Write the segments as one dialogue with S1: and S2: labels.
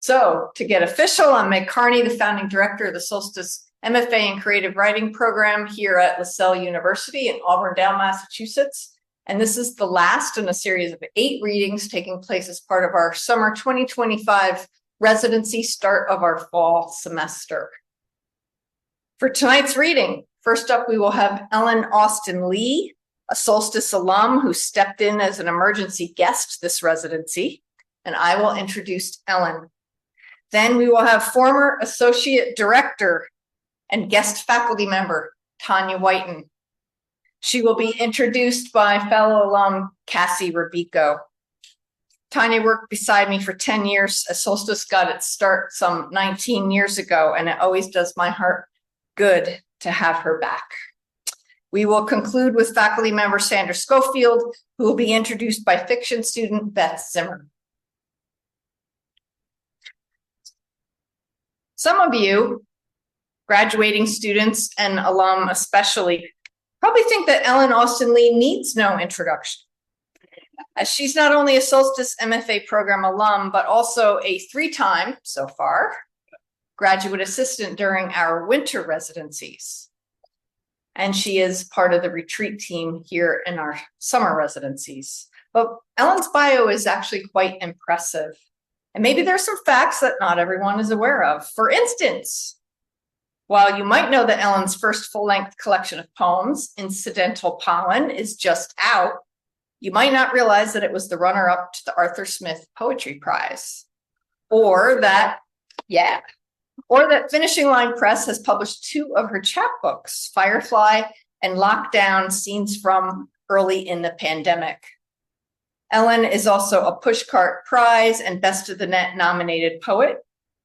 S1: So to get official, I'm Meg Carney, the founding director of the Solstice MFA in Creative Writing program here at LaSalle University in Auburndale, Massachusetts. And this is the last in a series of 8 readings taking place as part of our summer 2025 residency, start of our fall semester. For tonight's reading, first up, we will have Ellen Austin Lee, a Solstice alum who stepped in as an emergency guest this residency, and I will introduce Ellen. Then we will have former associate director and guest faculty member, Tanya Whiton. She will be introduced by fellow alum, Cassie Rubico. Tanya worked beside me for 10 years as Solstice got its start some 19 years ago, and it always does my heart good to have her back. We will conclude with faculty member Sandra Scofield, who will be introduced by fiction student Beth Zimmer. Some of you, graduating students and alum especially, probably think that Ellen Austin Lee needs no introduction, as she's not only a Solstice MFA program alum, but also a 3-time, so far, graduate assistant during our winter residencies. And she is part of the retreat team here in our summer residencies. But Ellen's bio is actually quite impressive. And maybe there's some facts that not everyone is aware of. For instance, while you might know that Ellen's first full-length collection of poems, Incidental Pollen, is just out, you might not realize that it was the runner-up to the Arthur Smith Poetry Prize. Or that Finishing Line Press has published 2 of her chapbooks, Firefly and Lockdown: Scenes from Early in the Pandemic. Ellen is also a Pushcart Prize and Best of the Net nominated poet,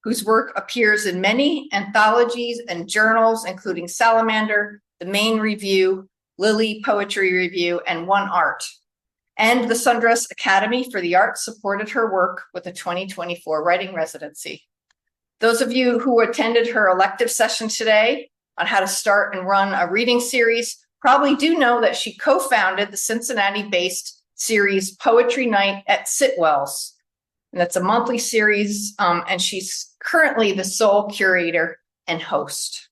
S1: whose work appears in many anthologies and journals, including Salamander, The Main Review, Lily Poetry Review, and One Art. And the Sundress Academy for the Arts supported her work with a 2024 writing residency. Those of you who attended her elective session today on how to start and run a reading series probably do know that she co-founded the Cincinnati-based series Poetry Night at Sitwell's. And that's a monthly series, and she's currently the sole curator and host.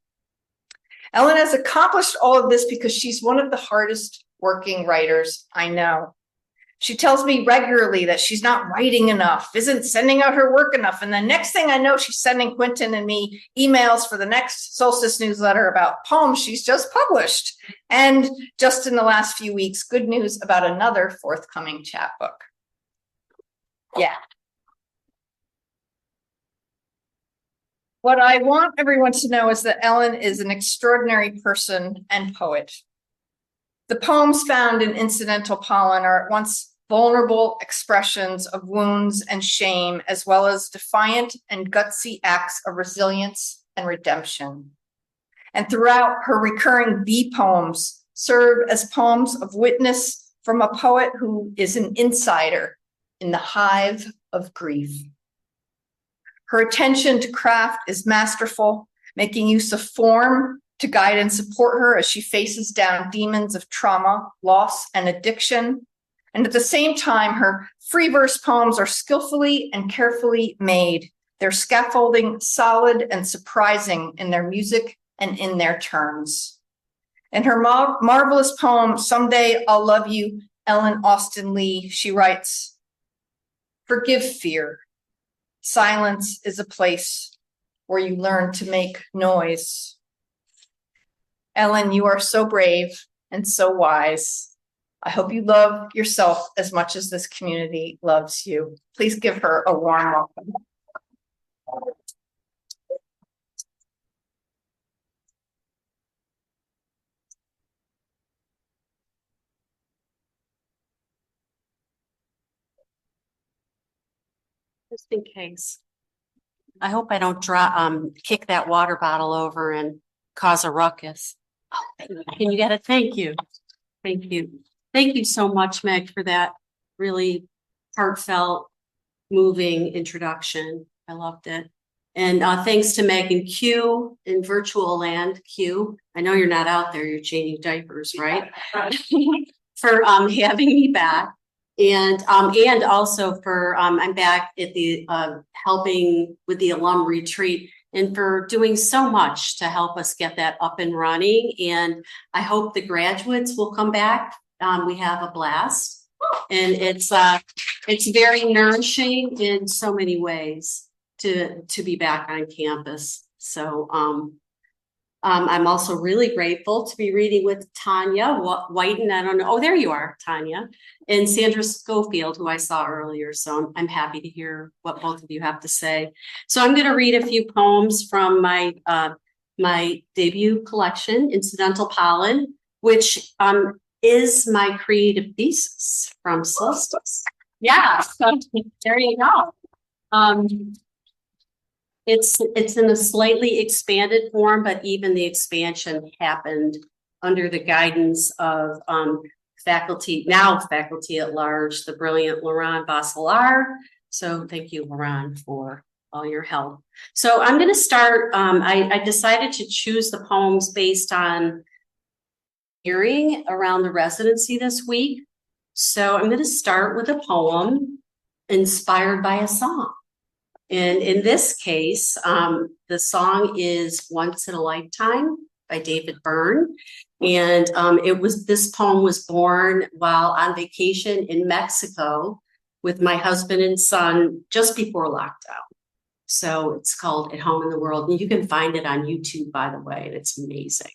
S1: Ellen has accomplished all of this because she's one of the hardest working writers I know. She tells me regularly that she's not writing enough, isn't sending out her work enough. And the next thing I know, she's sending Quentin and me emails for the next Solstice newsletter about poems she's just published. And just in the last few weeks, good news about another forthcoming chapbook. Yeah. What I want everyone to know is that Ellen is an extraordinary person and poet. The poems found in Incidental Pollen are at once vulnerable expressions of wounds and shame, as well as defiant and gutsy acts of resilience and redemption. And throughout, her recurring bee poems serve as poems of witness from a poet who is an insider in the hive of grief. Her attention to craft is masterful, making use of form to guide and support her as she faces down demons of trauma, loss, and addiction. And at the same time, her free verse poems are skillfully and carefully made, their scaffolding solid and surprising in their music and in their terms. In her marvelous poem, Someday I'll Love You, Ellen Austin Lee, she writes, "Forgive fear. Silence is a place where you learn to make noise." Ellen, you are so brave and so wise. I hope you love yourself as much as this community loves you. Please give her a warm welcome.
S2: Just in case. I hope I don't kick that water bottle over and cause a ruckus. Oh, can you get it? Thank you. Thank you. Thank you so much, Meg, for that really heartfelt, moving introduction. I loved it. And thanks to Megan Q in virtual land. Q, I know you're not out there, you're changing diapers, right? For having me back. And also for, I'm back at the, helping with the alum retreat and for doing so much to help us get that up and running. And I hope the graduates will come back. We have a blast and it's very nourishing in so many ways to be back on campus. So, I'm also really grateful to be reading with Tanya Whiton. I don't know. Oh, there you are, Tanya, and Sandra Scofield, who I saw earlier. So I'm happy to hear what both of you have to say. So I'm going to read a few poems from my my debut collection, Incidental Pollen, which is my creative thesis from Solstice. Yeah, so there you go. It's in a slightly expanded form, but even the expansion happened under the guidance of faculty at large, the brilliant Laurent Bosselar. So thank you, Laurent, for all your help. So I'm going to start. I decided to choose the poems based on hearing around the residency this week. So I'm going to start with a poem inspired by a song. And in this case, the song is Once in a Lifetime by David Byrne. And this poem was born while on vacation in Mexico with my husband and son just before lockdown. So it's called At Home in the World. And you can find it on YouTube, by the way, and it's amazing.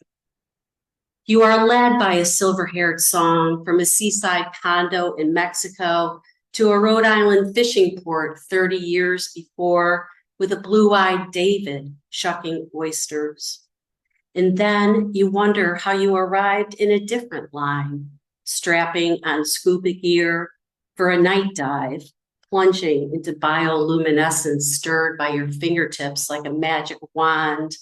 S2: You are led by a silver-haired song from a seaside condo in Mexico to a Rhode Island fishing port 30 years before with a blue-eyed David shucking oysters. And then you wonder how you arrived in a different line, strapping on scuba gear for a night dive, plunging into bioluminescence stirred by your fingertips like a magic wand,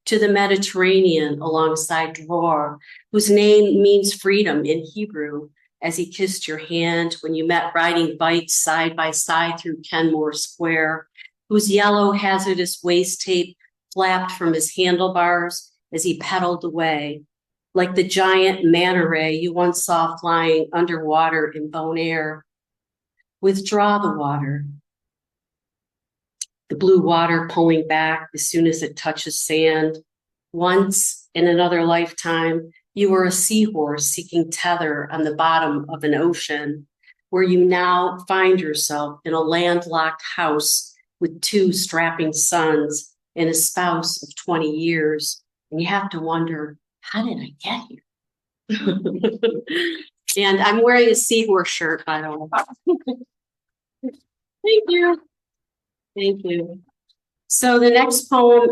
S2: to the Mediterranean alongside Dror, whose name means freedom in Hebrew, as he kissed your hand when you met riding bikes side by side through Kenmore Square, whose yellow hazardous waist tape flapped from his handlebars as he pedaled away, like the giant manta ray you once saw flying underwater in Bonaire. Withdraw the water. The blue water pulling back as soon as it touches sand. Once in another lifetime, you were a seahorse seeking tether on the bottom of an ocean, where you now find yourself in a landlocked house with 2 strapping sons and a spouse of 20 years. And you have to wonder, how did I get here? And I'm wearing a seahorse shirt, by the way. Thank you. Thank you. So the next poem,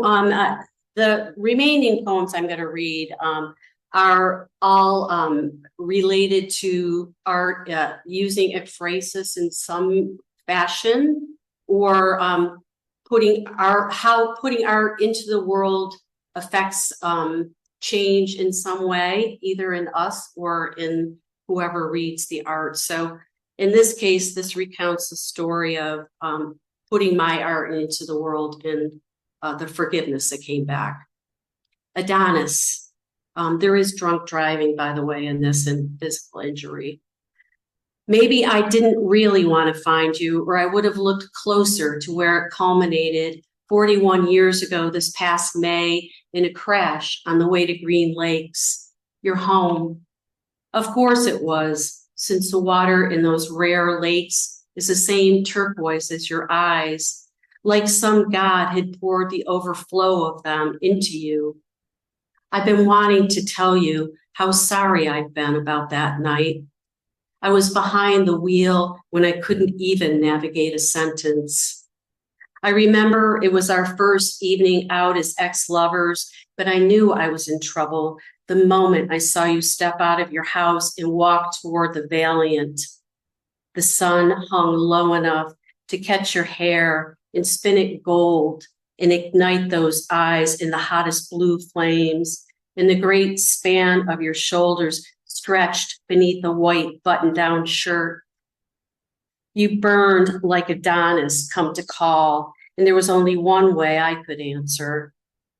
S2: the remaining poems I'm going to read are all related to art, using ekphrasis in some fashion, or how putting art into the world affects change in some way, either in us or in whoever reads the art. So in this case, this recounts the story of putting my art into the world and the forgiveness that came back. Adonis. There is drunk driving, by the way, in this, and physical injury. Maybe I didn't really want to find you, or I would have looked closer to where it culminated 41 years ago this past May in a crash on the way to Green Lakes, your home. Of course it was, since the water in those rare lakes is the same turquoise as your eyes, like some god had poured the overflow of them into you. I've been wanting to tell you how sorry I've been about that night. I was behind the wheel when I couldn't even navigate a sentence. I remember it was our first evening out as ex-lovers, but I knew I was in trouble the moment I saw you step out of your house and walk toward the Valiant. The sun hung low enough to catch your hair and spin it gold and ignite those eyes in the hottest blue flames, and the great span of your shoulders stretched beneath the white button-down shirt. You burned like Adonis come to call, and there was only one way I could answer.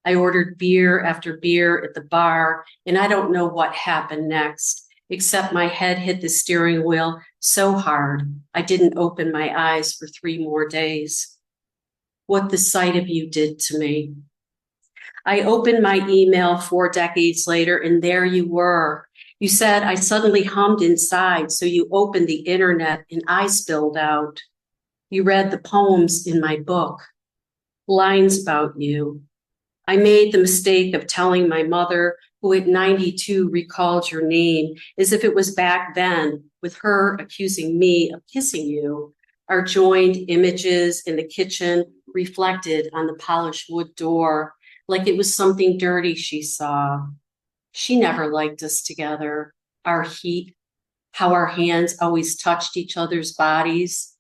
S2: I ordered beer after beer at the bar, and I don't know what happened next. except my head hit the steering wheel so hard I didn't open my eyes for 3 more days. What the sight of you did to me. I opened my email 4 decades later, and there you were. You said I suddenly hummed inside, so you opened the internet and I spilled out. You read the poems in my book, lines about you. I made the mistake of telling my mother, who at 92 recalled your name as if it was back then, with her accusing me of kissing you. Our joined images in the kitchen reflected on the polished wood door, like it was something dirty she saw. She never liked us together, our heat, how our hands always touched each other's bodies.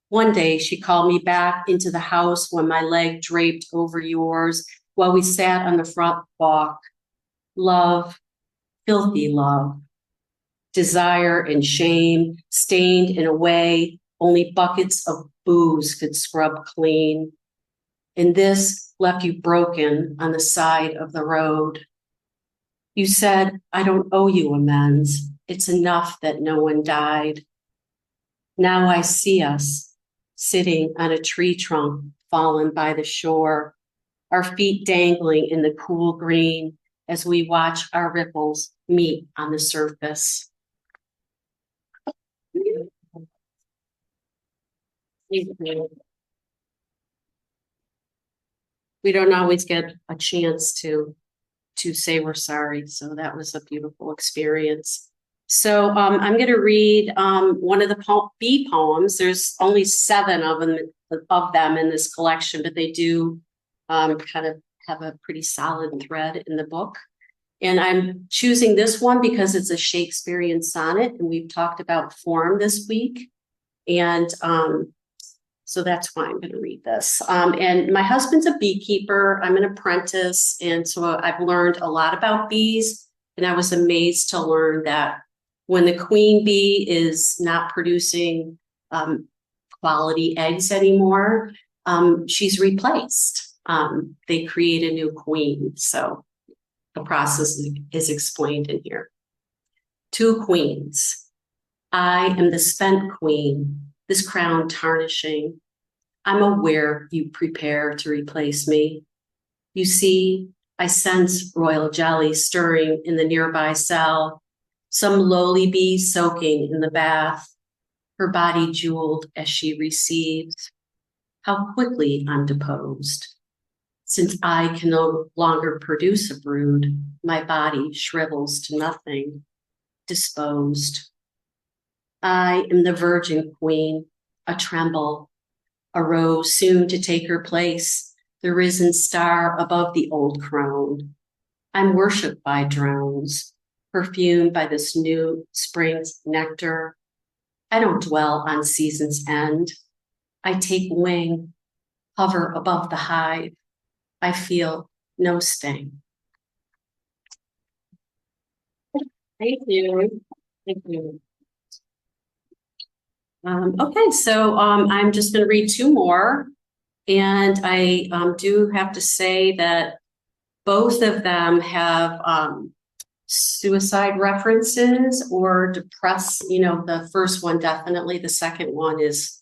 S2: One day she called me back into the house when my leg draped over yours while we sat on the front walk. Love, filthy love, desire and shame stained in a way only buckets of booze could scrub clean. And this left you broken on the side of the road. You said, I don't owe you amends. It's enough that no one died. Now I see us sitting on a tree trunk fallen by the shore, our feet dangling in the cool green as we watch our ripples meet on the surface. We don't always get a chance to say we're sorry, so that was a beautiful experience. So I'm going to read one of the bee poems. There's only 7 of them in this collection, but they do kind of have a pretty solid thread in the book. And I'm choosing this one because it's a Shakespearean sonnet, and we've talked about form this week. And so that's why I'm going to read this. And my husband's a beekeeper. I'm an apprentice. And so I've learned a lot about bees. And I was amazed to learn that when the queen bee is not producing quality eggs anymore, she's replaced. They create a new queen. So the process is explained in here. 2 queens. I am the spent queen, this crown tarnishing. I'm aware you prepare to replace me. You see, I sense royal jelly stirring in the nearby cell, some lowly bee soaking in the bath, her body jeweled as she receives. How quickly I'm deposed. Since I can no longer produce a brood, my body shrivels to nothing, disposed. I am the virgin queen, a tremble, a rose soon to take her place, the risen star above the old crone. I'm worshipped by drones, perfumed by this new spring's nectar. I don't dwell on season's end. I take wing, hover above the hive. I feel no sting. Thank you. Thank you. Okay, so I'm just going to read 2 more. And I do have to say that both of them have suicide references or the first one definitely. The second one is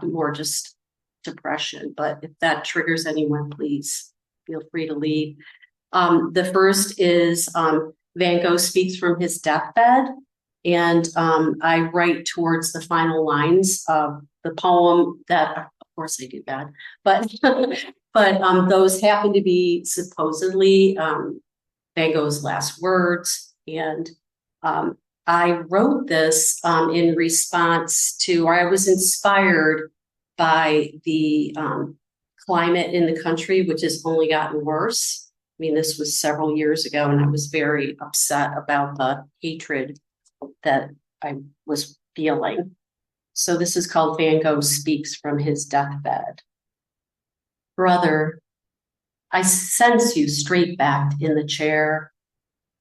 S2: more just depression. But if that triggers anyone, please feel free to leave. The first is Van Gogh speaks from his deathbed. And I write towards the final lines of the poem that, of course I do that, but those happen to be supposedly Van Gogh's last words. And I wrote this in response to, or I was inspired by the climate in the country, which has only gotten worse. I mean, this was several years ago, and I was very upset about the hatred that I was feeling. So this is called Van Gogh Speaks from His Deathbed. Brother, I sense you straight backed in the chair.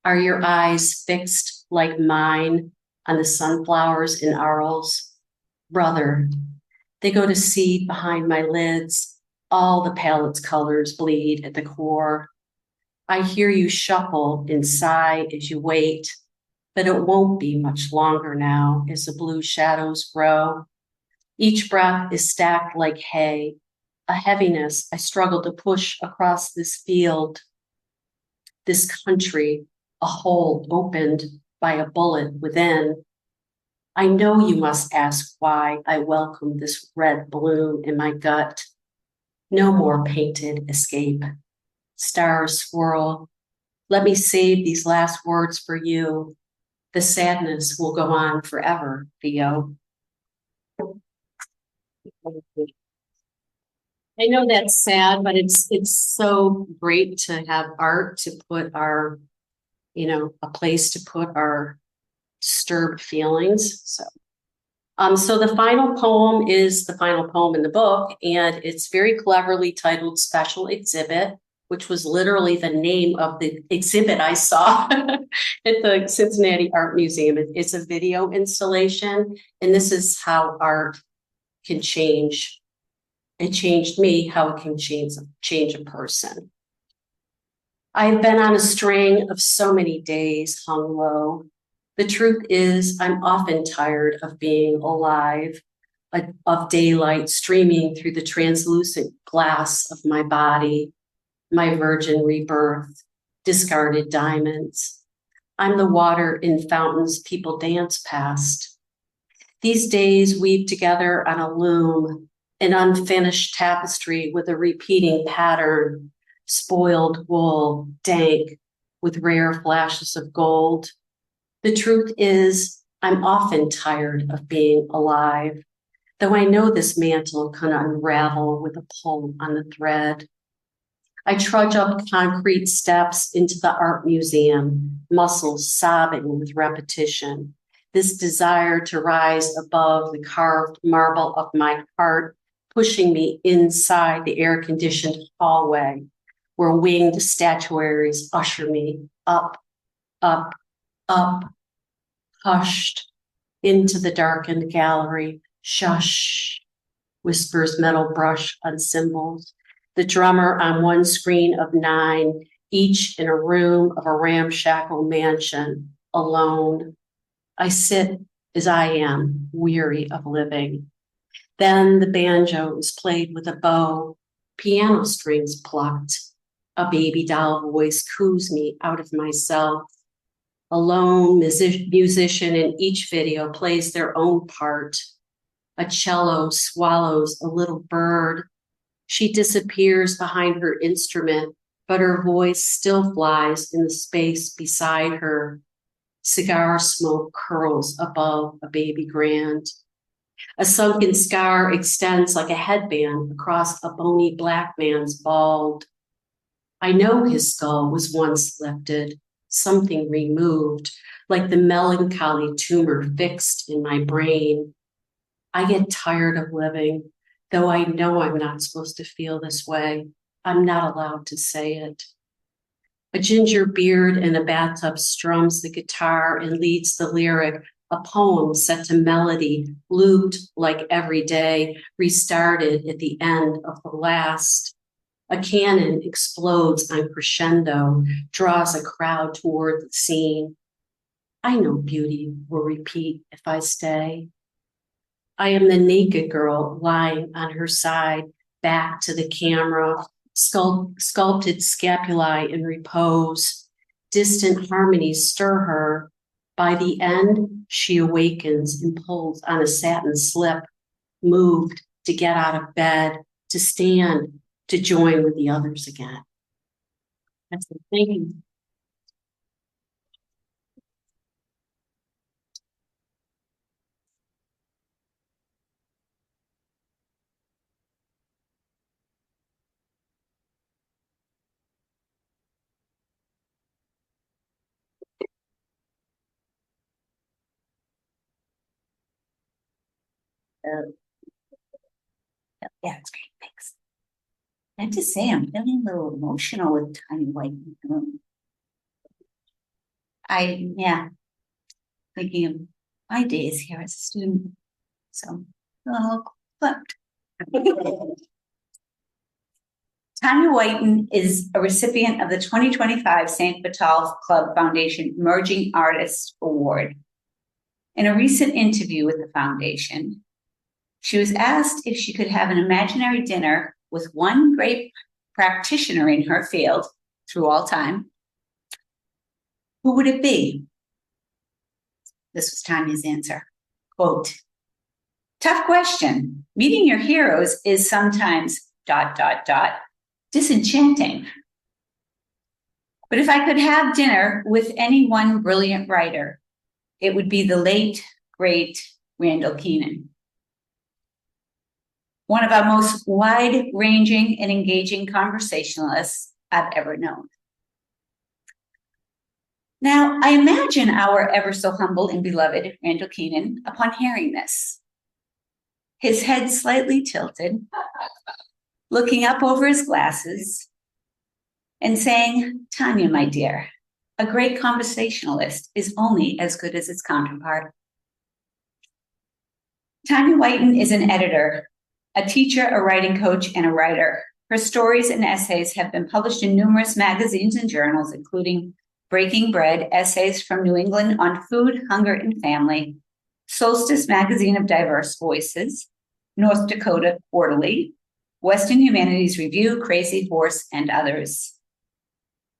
S2: Are your eyes fixed like mine on the sunflowers in Arles? Brother, they go to seed behind my lids. All the palette's colors bleed at the core. I hear you shuffle and sigh as you wait. but it won't be much longer now as the blue shadows grow. Each breath is stacked like hay, a heaviness I struggle to push across this field, this country, a hole opened by a bullet within. I know you must ask why I welcome this red bloom in my gut. No more painted escape. Stars swirl. Let me save these last words for you. The sadness will go on forever, Theo. I know that's sad, but it's so great to have art to put our, a place to put our disturbed feelings. So the final poem is the final poem in the book, and it's very cleverly titled Special Exhibit, which was literally the name of the exhibit I saw at the Cincinnati Art Museum. It's a video installation, and this is how art can change. It changed me, how it can change a person. I've been on a string of so many days hung low. The truth is, I'm often tired of being alive, of daylight streaming through the translucent glass of my body, my virgin rebirth, discarded diamonds. I'm the water in fountains people dance past. These days weave together on a loom, an unfinished tapestry with a repeating pattern, spoiled wool, dank, with rare flashes of gold. The truth is, I'm often tired of being alive, though I know this mantle can unravel with a pull on the thread. I trudge up concrete steps into the art museum, muscles sobbing with repetition. This desire to rise above the carved marble of my heart, pushing me inside the air-conditioned hallway, where winged statuaries usher me up, up, up, hushed into the darkened gallery. Shush, whispers metal brush on cymbals. The drummer on one screen of 9, each in a room of a ramshackle mansion, alone. I sit as I am, weary of living. Then the banjo is played with a bow, piano strings plucked. A baby doll voice coos me out of myself. A lone musician in each video plays their own part. A cello swallows a little bird. She disappears behind her instrument, but her voice still flies in the space beside her. Cigar smoke curls above a baby grand. A sunken scar extends like a headband across a bony black man's bald. I know his skull was once lifted, something removed, like the melancholy tumor fixed in my brain. I get tired of living, though I know I'm not supposed to feel this way. I'm not allowed to say it. A ginger beard in a bathtub strums the guitar and leads the lyric, a poem set to melody, looped like every day, restarted at the end of the last. A cannon explodes on crescendo, draws a crowd toward the scene. I know beauty will repeat if I stay. I am the naked girl lying on her side, back to the camera, sculpted scapulae in repose. Distant harmonies stir her. By the end, she awakens and pulls on a satin slip, moved to get out of bed, to stand, to join with the others again. That's the thinking.
S3: Yeah, it's great. Thanks. I have to say, I'm feeling a little emotional with Tanya Whiton. Yeah, thinking of my days here as a student. So, a little flipped. Tanya Whiton is a recipient of the 2025 St. Vital Club Foundation Emerging Artist Award. In a recent interview with the foundation, she was asked if she could have an imaginary dinner with one great practitioner in her field through all time. Who would it be? This was Tanya's answer. Quote, "Tough question. Meeting your heroes is sometimes ... disenchanting. But if I could have dinner with any one brilliant writer, it would be the late, great Randall Keenan. One of our most wide-ranging and engaging conversationalists I've ever known." Now, I imagine our ever so humble and beloved Randall Keenan, upon hearing this, his head slightly tilted, looking up over his glasses and saying, "Tanya, my dear, a great conversationalist is only as good as its counterpart." Tanya Whiton is an editor, a teacher, a writing coach, and a writer. Her stories and essays have been published in numerous magazines and journals, including Breaking Bread, Essays from New England on Food, Hunger, and Family, Solstice Magazine of Diverse Voices, North Dakota Quarterly, Western Humanities Review, Crazy Horse, and others.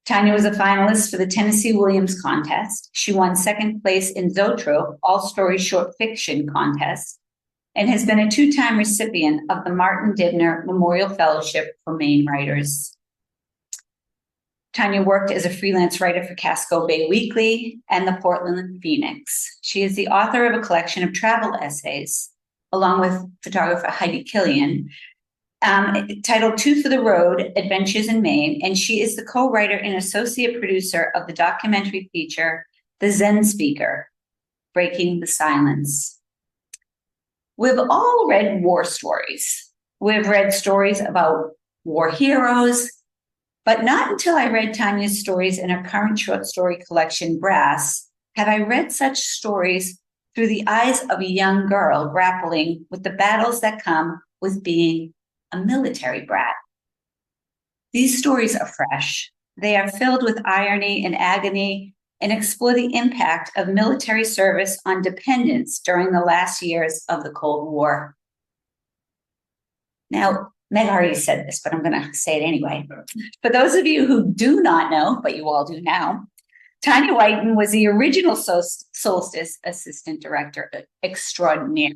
S3: Tanya was a finalist for the Tennessee Williams Contest. She won second place in Zoetrope All Story Short Fiction Contest and has been a two-time recipient of the Martin Dibner Memorial Fellowship for Maine Writers. Tanya worked as a freelance writer for Casco Bay Weekly and the Portland Phoenix. She is the author of a collection of travel essays, along with photographer Heidi Killian, titled Two for the Road, Adventures in Maine, and she is the co-writer and associate producer of the documentary feature, The Zen Speaker, Breaking the Silence. We've all read war stories. We've read stories about war heroes, but not until I read Tanya's stories in her current short story collection, Brass, have I read such stories through the eyes of a young girl grappling with the battles that come with being a military brat. These stories are fresh. They are filled with irony and agony and explore the impact of military service on dependents during the last years of the Cold War. Now, Meg already said this, but I'm going to say it anyway. For those of you who do not know, but you all do now, Tanya Whiton was the original Solstice Assistant Director Extraordinaire.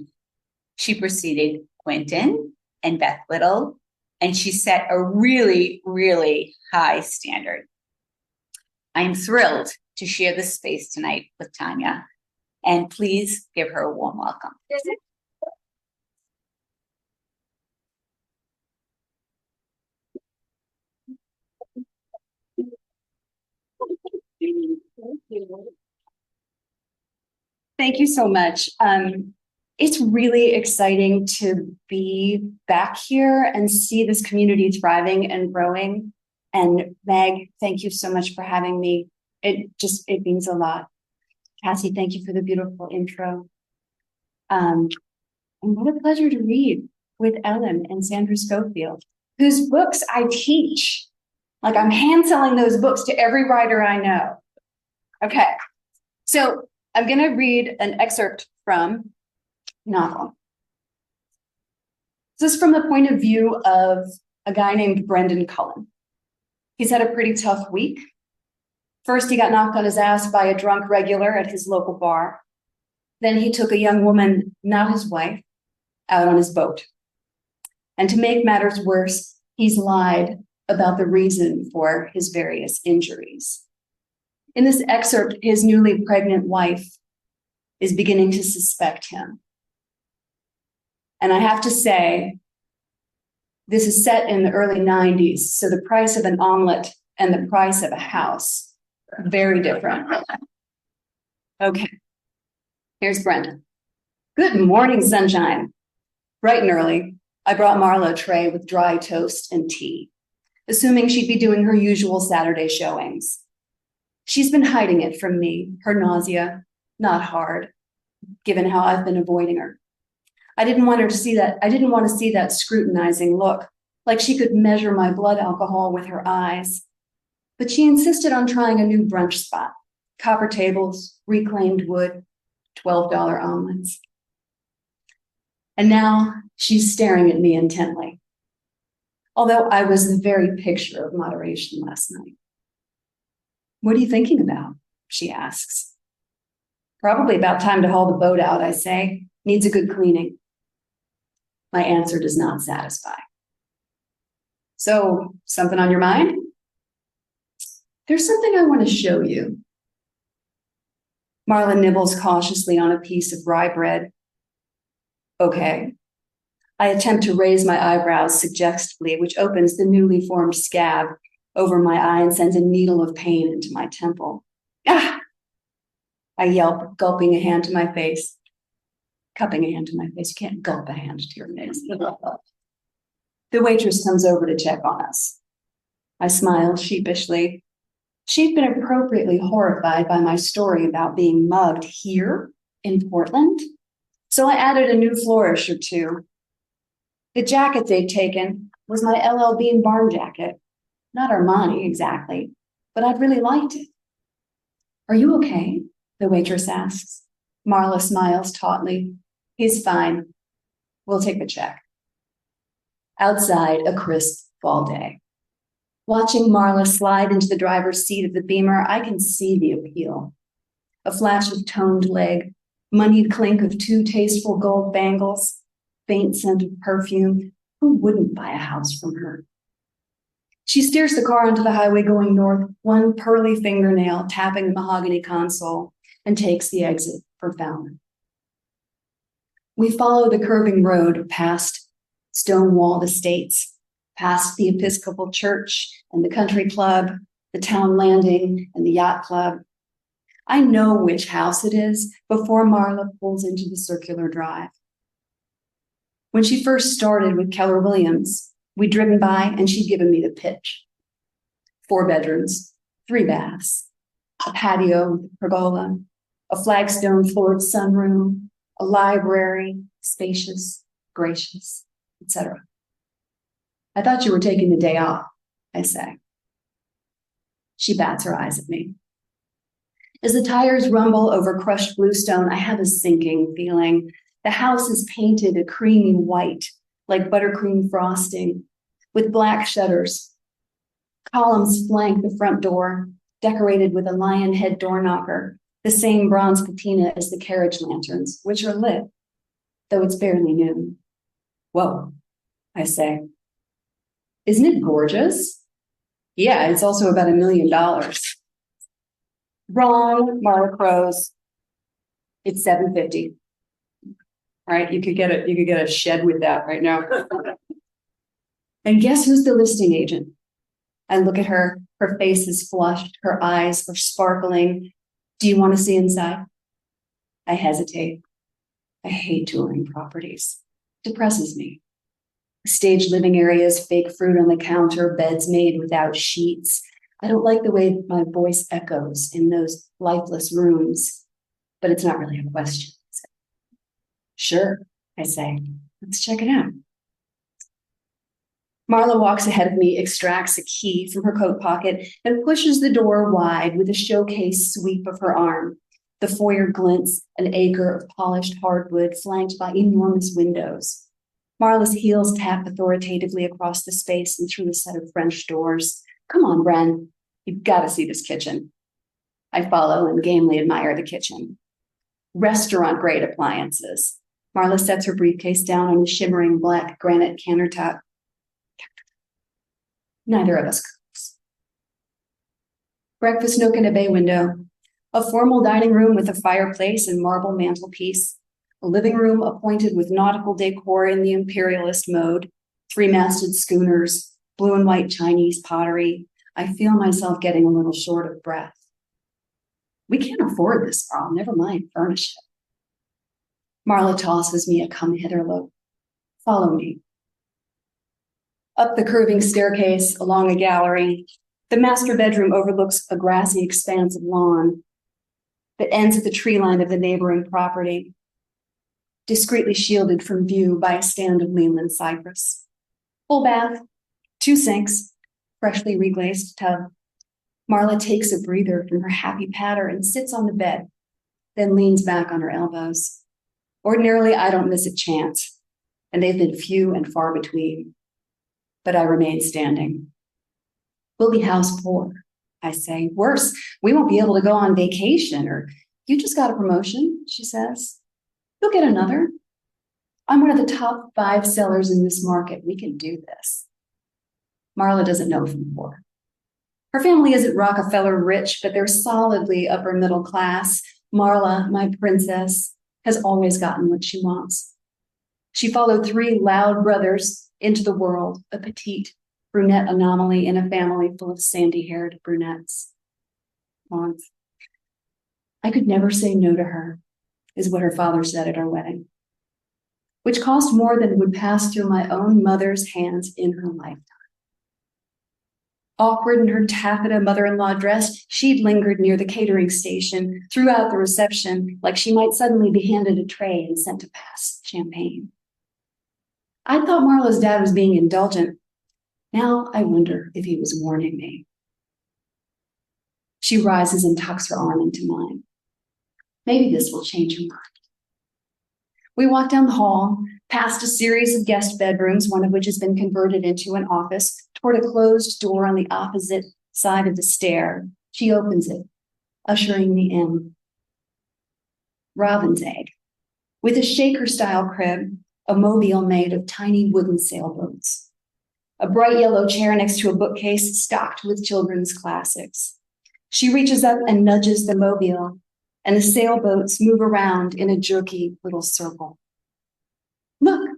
S3: She preceded Quentin and Beth Little, and she set a really, really high standard. I am thrilled to share this space tonight with Tanya, and please give her a warm welcome.
S4: Thank you so much. It's really exciting to be back here and see this community thriving and growing. And Meg, thank you so much for having me. It means a lot. Cassie, thank you for the beautiful intro. And what a pleasure to read with Ellen and Sandra Scofield, whose books I teach. Like, I'm hand selling those books to every writer I know. Okay, so I'm going to read an excerpt from novel. This is from the point of view of a guy named Brendan Cullen. He's had a pretty tough week. First, he got knocked on his ass by a drunk regular at his local bar. Then he took a young woman, not his wife, out on his boat. And to make matters worse, he's lied about the reason for his various injuries. In this excerpt, his newly pregnant wife is beginning to suspect him. And I have to say, this is set in the early 90s, so the price of an omelet and the price of a house are very different. Okay, here's Brenda. Good morning, sunshine. Bright and early, I brought Marla a tray with dry toast and tea, assuming she'd be doing her usual Saturday showings. She's been hiding it from me, her nausea, not hard, given how I've been avoiding her. I didn't want to see that scrutinizing look like she could measure my blood alcohol with her eyes. But she insisted on trying a new brunch spot, copper tables, reclaimed wood, $12 omelets. And now she's staring at me intently, although I was the very picture of moderation last night. What are you thinking about? She asks. Probably about time to haul the boat out, I say. Needs a good cleaning. My answer does not satisfy. So, something on your mind? There's something I want to show you. Marla nibbles cautiously on a piece of rye bread. Okay. I attempt to raise my eyebrows suggestively, which opens the newly formed scab over my eye and sends a needle of pain into my temple. Ah! I yelp, gulping a hand to my face. Cupping a hand to my face. You can't gulp a hand to your face. The waitress comes over to check on us. I smile sheepishly. She'd been appropriately horrified by my story about being mugged here in Portland, so I added a new flourish or two. The jacket they'd taken was my LL Bean barn jacket. Not Armani exactly, but I'd really liked it. Are you okay? The waitress asks. Marla smiles tautly. He's fine. We'll take the check. Outside, a crisp fall day. Watching Marla slide into the driver's seat of the Beamer, I can see the appeal. A flash of toned leg, moneyed clink of 2 tasteful gold bangles, faint scent of perfume. Who wouldn't buy a house from her? She steers the car onto the highway going north, one pearly fingernail tapping the mahogany console, and takes the exit for Falmouth. We follow the curving road past stone-walled estates, past the Episcopal Church and the country club, the town landing and the yacht club. I know which house it is before Marla pulls into the circular drive. When she first started with Keller Williams, we'd driven by and she'd given me the pitch. 4 bedrooms, 3 baths, a patio with a pergola, a flagstone floored sunroom, a library, spacious, gracious, etc. I thought you were taking the day off, I say. She bats her eyes at me. As the tires rumble over crushed bluestone, I have a sinking feeling. The house is painted a creamy white, like buttercream frosting, with black shutters. Columns flank the front door, decorated with a lion head door knocker, the same bronze patina as the carriage lanterns, which are lit, though it's barely noon. Whoa, I say. Isn't it gorgeous? Yeah, it's also about $1 million. Wrong, Marla crows. It's $750. All right, you could get a shed with that right now. And guess who's the listing agent? I look at her, her face is flushed, her eyes are sparkling. Do you want to see inside? I hesitate. I hate touring properties. It depresses me. Stage living areas, fake fruit on the counter, beds made without sheets. I don't like the way my voice echoes in those lifeless rooms, but it's not really a question. Sure, I say. Let's check it out. Marla walks ahead of me, extracts a key from her coat pocket, and pushes the door wide with a showcase sweep of her arm. The foyer glints, an acre of polished hardwood flanked by enormous windows. Marla's heels tap authoritatively across the space and through the set of French doors. Come on, Bren. You've got to see this kitchen. I follow and gamely admire the kitchen. Restaurant-grade appliances. Marla sets her briefcase down on the shimmering black granite countertop. Neither of us cooks. Breakfast nook and a bay window. A formal dining room with a fireplace and marble mantelpiece. A living room appointed with nautical decor in the imperialist mode. 3-masted schooners, blue and white Chinese pottery. I feel myself getting a little short of breath. We can't afford this, Carl. Never mind, furnish it. Marla tosses me a come hither look. Follow me. Up the curving staircase, along a gallery, the master bedroom overlooks a grassy expanse of lawn that ends at the tree line of the neighboring property, discreetly shielded from view by a stand of Leyland cypress. Full bath, 2 sinks, freshly reglazed tub. Marla takes a breather from her happy patter and sits on the bed, then leans back on her elbows. Ordinarily, I don't miss a chance, and they've been few and far between. But I remain standing. We'll be house poor, I say. Worse, we won't be able to go on vacation, or you just got a promotion, she says. You'll get another. I'm one of the top 5 sellers in this market. We can do this. Marla doesn't know from poor. Her family isn't Rockefeller rich, but they're solidly upper middle class. Marla, my princess, has always gotten what she wants. She followed 3 loud brothers into the world, a petite brunette anomaly in a family full of sandy-haired brunettes. Blondes. I could never say no to her, is what her father said at our wedding, which cost more than would pass through my own mother's hands in her lifetime. Awkward in her taffeta mother-in-law dress, she'd lingered near the catering station throughout the reception, like she might suddenly be handed a tray and sent to pass champagne. I thought Marla's dad was being indulgent. Now I wonder if he was warning me. She rises and tucks her arm into mine. Maybe this will change her mind. We walk down the hall, past a series of guest bedrooms, one of which has been converted into an office, toward a closed door on the opposite side of the stair. She opens it, ushering me in. Robin's egg, with a shaker-style crib, a mobile made of tiny wooden sailboats. A bright yellow chair next to a bookcase stocked with children's classics. She reaches up and nudges the mobile, and the sailboats move around in a jerky little circle. Look,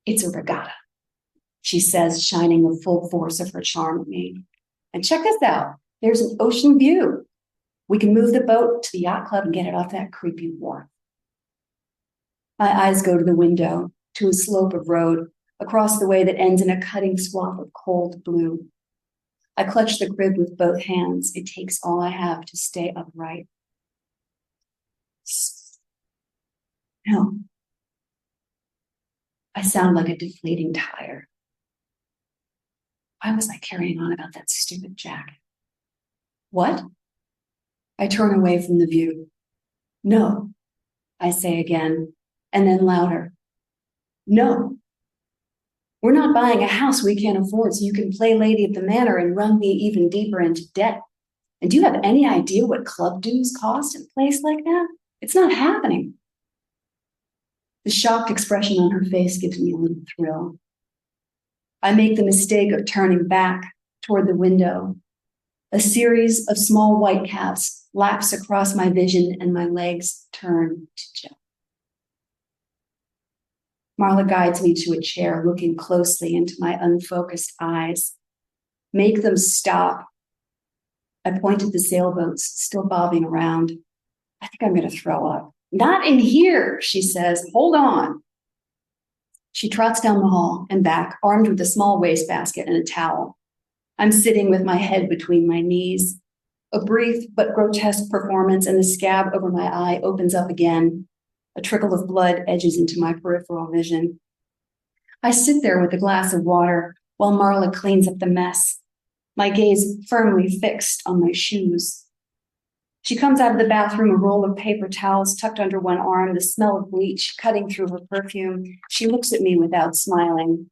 S4: it's a regatta, she says, shining the full force of her charm at me. And check this out, there's an ocean view. We can move the boat to the yacht club and get it off that creepy wharf. My eyes go to the window, to a slope of road, across the way that ends in a cutting swath of cold blue. I clutch the crib with both hands. It takes all I have to stay upright. No. I sound like a deflating tire. Why was I carrying on about that stupid jacket? What? I turn away from the view. No, I say again, and then louder. No. We're not buying a house we can't afford so you can play lady at the manor and run me even deeper into debt. And do you have any idea what club dues cost in a place like that? It's not happening. The shocked expression on her face gives me a little thrill. I make the mistake of turning back toward the window. A series of small white calves lapse across my vision and my legs turn to gel. Marla guides me to a chair, looking closely into my unfocused eyes. Make them stop. I point at the sailboats still bobbing around. I think I'm going to throw up. Not in here, she says. Hold on. She trots down the hall and back, armed with a small wastebasket and a towel. I'm sitting with my head between my knees. A brief but grotesque performance, and the scab over my eye opens up again. A trickle of blood edges into my peripheral vision. I sit there with a glass of water while Marla cleans up the mess, my gaze firmly fixed on my shoes. She comes out of the bathroom, a roll of paper towels tucked under one arm, the smell of bleach cutting through her perfume. She looks at me without smiling.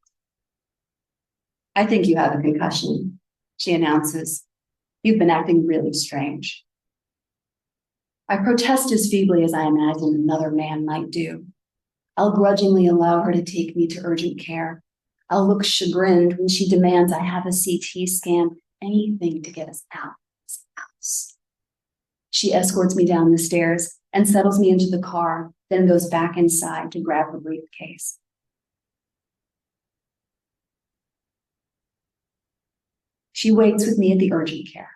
S4: I think you have a concussion, she announces. You've been acting really strange. I protest as feebly as I imagine another man might do. I'll grudgingly allow her to take me to urgent care. I'll look chagrined when she demands I have a CT scan, anything to get us out of this house. She escorts me down the stairs and settles me into the car, then goes back inside to grab her briefcase. She waits with me at the urgent care.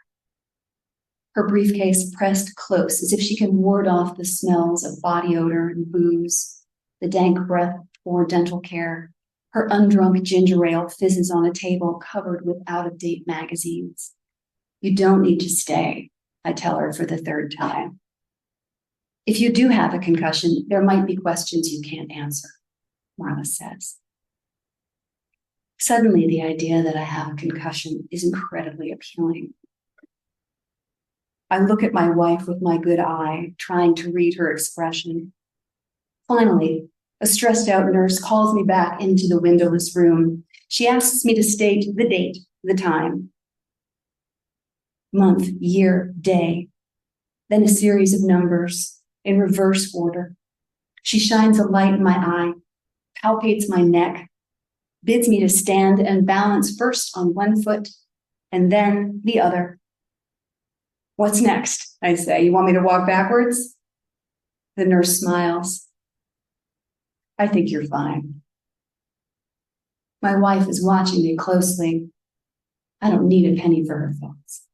S4: Her briefcase pressed close as if she can ward off the smells of body odor and booze, the dank breath of poor dental care. Her undrunk ginger ale fizzes on a table covered with out-of-date magazines. You don't need to stay, I tell her for the 3rd time. If you do have a concussion, there might be questions you can't answer, Marla says. Suddenly, the idea that I have a concussion is incredibly appealing. I look at my wife with my good eye, trying to read her expression. Finally, a stressed out nurse calls me back into the windowless room. She asks me to state the date, the time, month, year, day, then a series of numbers in reverse order. She shines a light in my eye, palpates my neck, bids me to stand and balance first on one foot and then the other. What's next? I say. You want me to walk backwards? The nurse smiles. I think you're fine. My wife is watching me closely. I don't need a penny for her thoughts.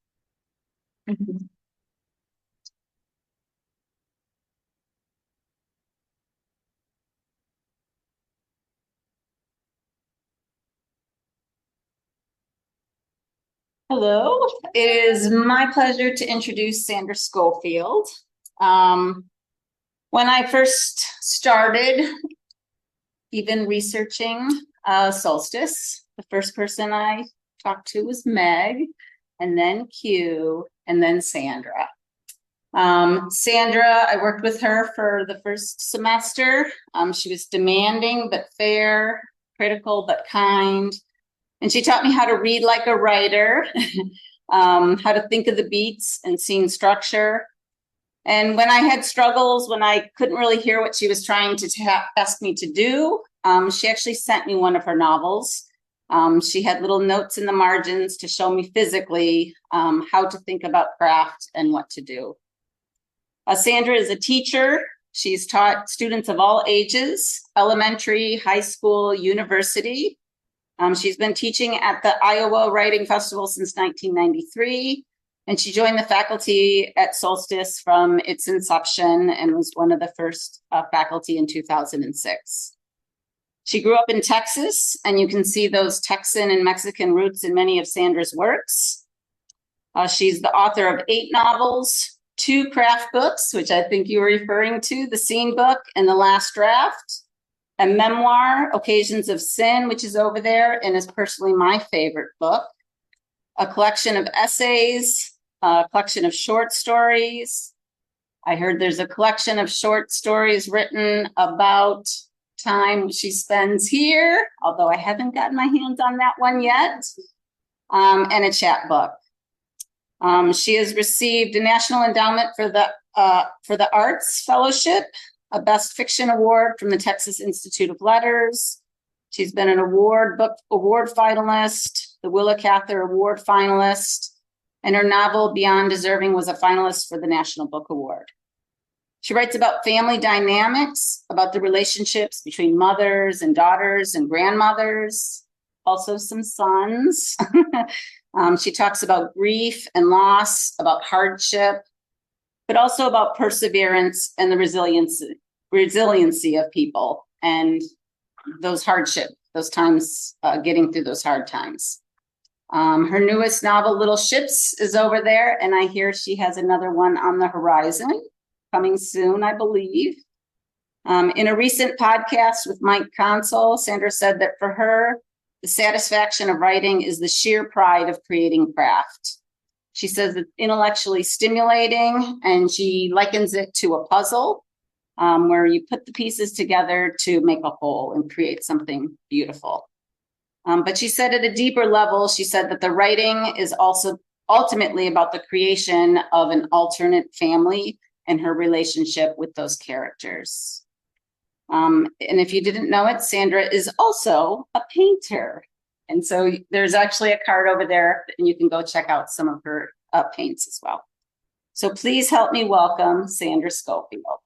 S5: Hello, it is my pleasure to introduce Sandra Scofield. When I first started even researching Solstice, the first person I talked to was Meg, and then Q, and then Sandra. Sandra, I worked with her for the first semester. She was demanding but fair, critical but kind. And she taught me how to read like a writer, how to think of the beats and scene structure. And when I had struggles, when I couldn't really hear what she was trying to ask me to do, she actually sent me one of her novels. She had little notes in the margins to show me physically how to think about craft and what to do. Sandra is a teacher. She's taught students of all ages, elementary, high school, university. She's been teaching at the Iowa Writing Festival since 1993, and she joined the faculty at Solstice from its inception and was one of the first faculty in 2006. She grew up in Texas, and you can see those Texan and Mexican roots in many of Sandra's works. She's the author of 8 novels, 2 craft books, which I think you were referring to, The Scene Book and The Last Draft, a memoir, Occasions of Sin, which is over there and is personally my favorite book, a collection of essays, a collection of short stories. I heard there's a collection of short stories written about time she spends here, although I haven't gotten my hands on that one yet, and a chat book. She has received a National Endowment for the Arts Fellowship, a Best Fiction Award from the Texas Institute of Letters. She's been an book award finalist, the Willa Cather Award finalist, and her novel Beyond Deserving was a finalist for the National Book Award. She writes about family dynamics, about the relationships between mothers and daughters and grandmothers, also some sons. She talks about grief and loss, about hardship, but also about perseverance and the resiliency of people and those hardship, those times, getting through those hard times. Her newest novel, Little Ships, is over there, and I hear she has another one on the horizon, coming soon, I believe. In a recent podcast with Mike Consul, Sandra said that for her, the satisfaction of writing is the sheer pride of creating craft. She says it's intellectually stimulating, and she likens it to a puzzle where you put the pieces together to make a whole and create something beautiful. But she said at a deeper level, she said that the writing is also ultimately about the creation of an alternate family and her relationship with those characters. And if you didn't know it, Sandra is also a painter. And so there's actually a card over there, and you can go check out some of her paints as well. So please help me welcome Sandra Scofield.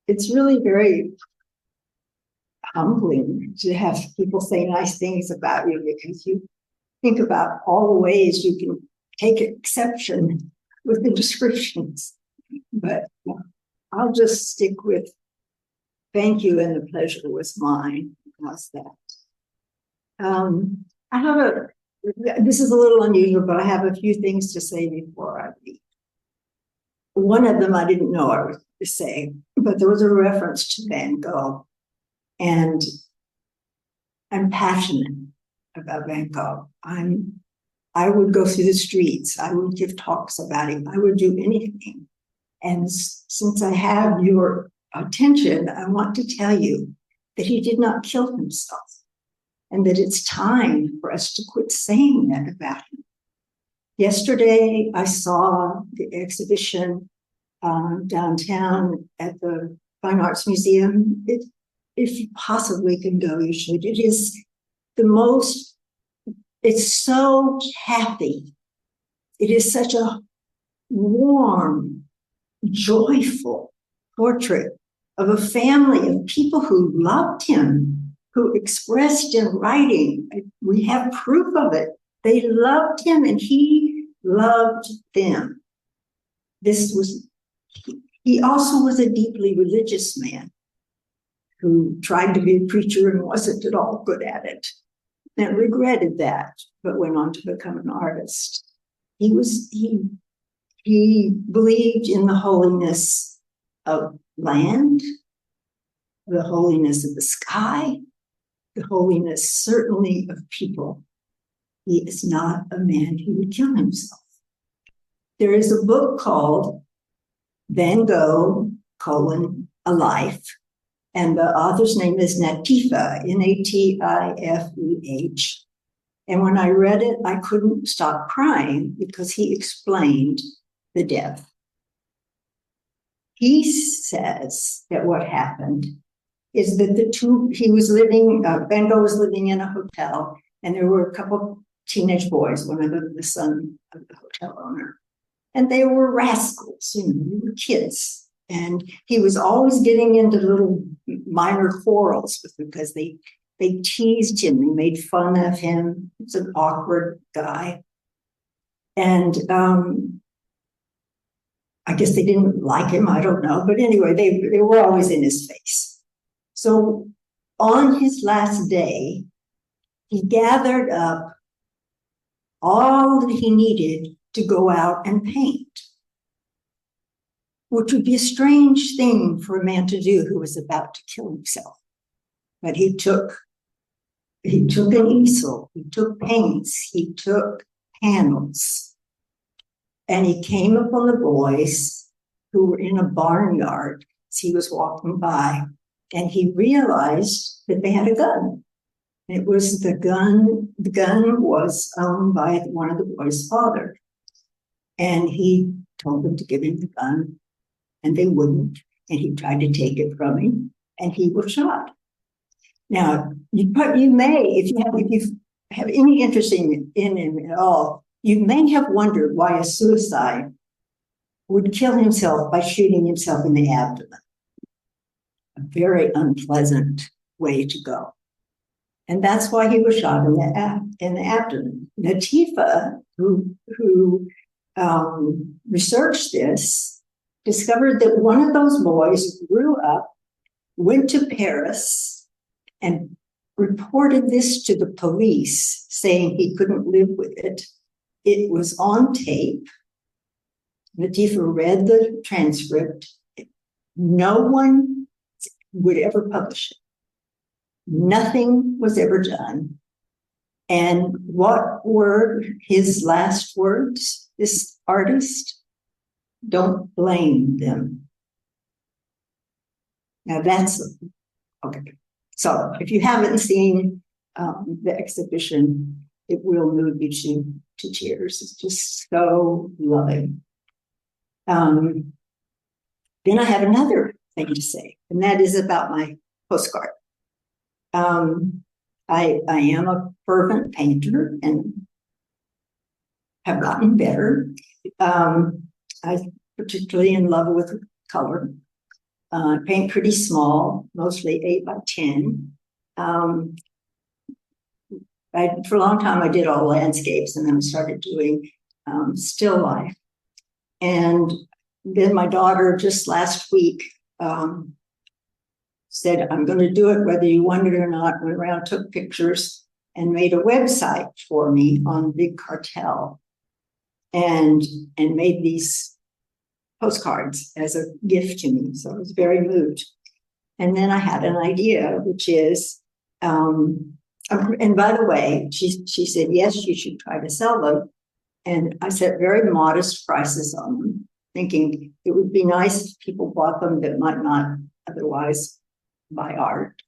S6: It's really very humbling to have people say nice things about you, because you think about all the ways you can take exception with the descriptions. But I'll just stick with thank you, and the pleasure was mine. How's that? I have this is a little unusual, but I have a few things to say before I leave. One of them I didn't know I was to say, but there was a reference to Van Gogh, and I'm passionate about Van Gogh. I would go through the streets. I would give talks about him. I would do anything. And since I have your attention, I want to tell you that he did not kill himself, and that it's time for us to quit saying that about him. Yesterday, I saw the exhibition downtown at the Fine Arts Museum. If you possibly can go, you should. It is it's so happy. It is such a warm, joyful portrait of a family of people who loved him, who expressed in writing. We have proof of it. They loved him and he loved them. He also was a deeply religious man who tried to be a preacher and wasn't at all good at it, and regretted that, but went on to become an artist. He believed in the holiness of land, the holiness of the sky, the holiness certainly of people. He is not a man who would kill himself. There is a book called Van Gogh, A Life, and the author's name is Natifeh, Natifeh. And when I read it, I couldn't stop crying because he explained the death. He says that what happened is that Van Gogh was living in a hotel, and there were a couple teenage boys, one of them the son of the hotel owner. And they were rascals, they were kids. And he was always getting into little minor quarrels with them because they teased him, they made fun of him. He was an awkward guy. And I guess they didn't like him, I don't know. But anyway, they were always in his face. So on his last day, he gathered up all that he needed to go out and paint, which would be a strange thing for a man to do who was about to kill himself. But he took an easel, he took paints, he took panels, and he came upon the boys who were in a barnyard as he was walking by, and he realized that they had a gun. It was the gun was owned by one of the boys' father. And he told them to give him the gun, and they wouldn't. And he tried to take it from him, and he was shot. Now, you may, if you have any interest in him at all, you may have wondered why a suicide would kill himself by shooting himself in the abdomen. A very unpleasant way to go. And that's why he was shot in the abdomen. Natifeh, who researched this, discovered that one of those boys grew up, went to Paris, and reported this to the police, saying he couldn't live with it. It was on tape. Natifeh read the transcript. No one would ever publish it. Nothing was ever done. And what were his last words, this artist? Don't blame them. Now that's, okay. So if you haven't seen the exhibition, it will move you to tears. It's just so loving. Then I have another thing to say, and that is about my postcard. I am a fervent painter and have gotten better. I'm particularly in love with color. I paint pretty small, mostly 8x10. For a long time, I did all landscapes, and then I started doing still life. And then my daughter just last week said, I'm going to do it whether you want it or not, went around, took pictures, and made a website for me on Big Cartel and made these postcards as a gift to me. So I was very moved. And then I had an idea, which is, and by the way, she said, yes, you should try to sell them. And I set very modest prices on them, thinking it would be nice if people bought them that might not otherwise buy art.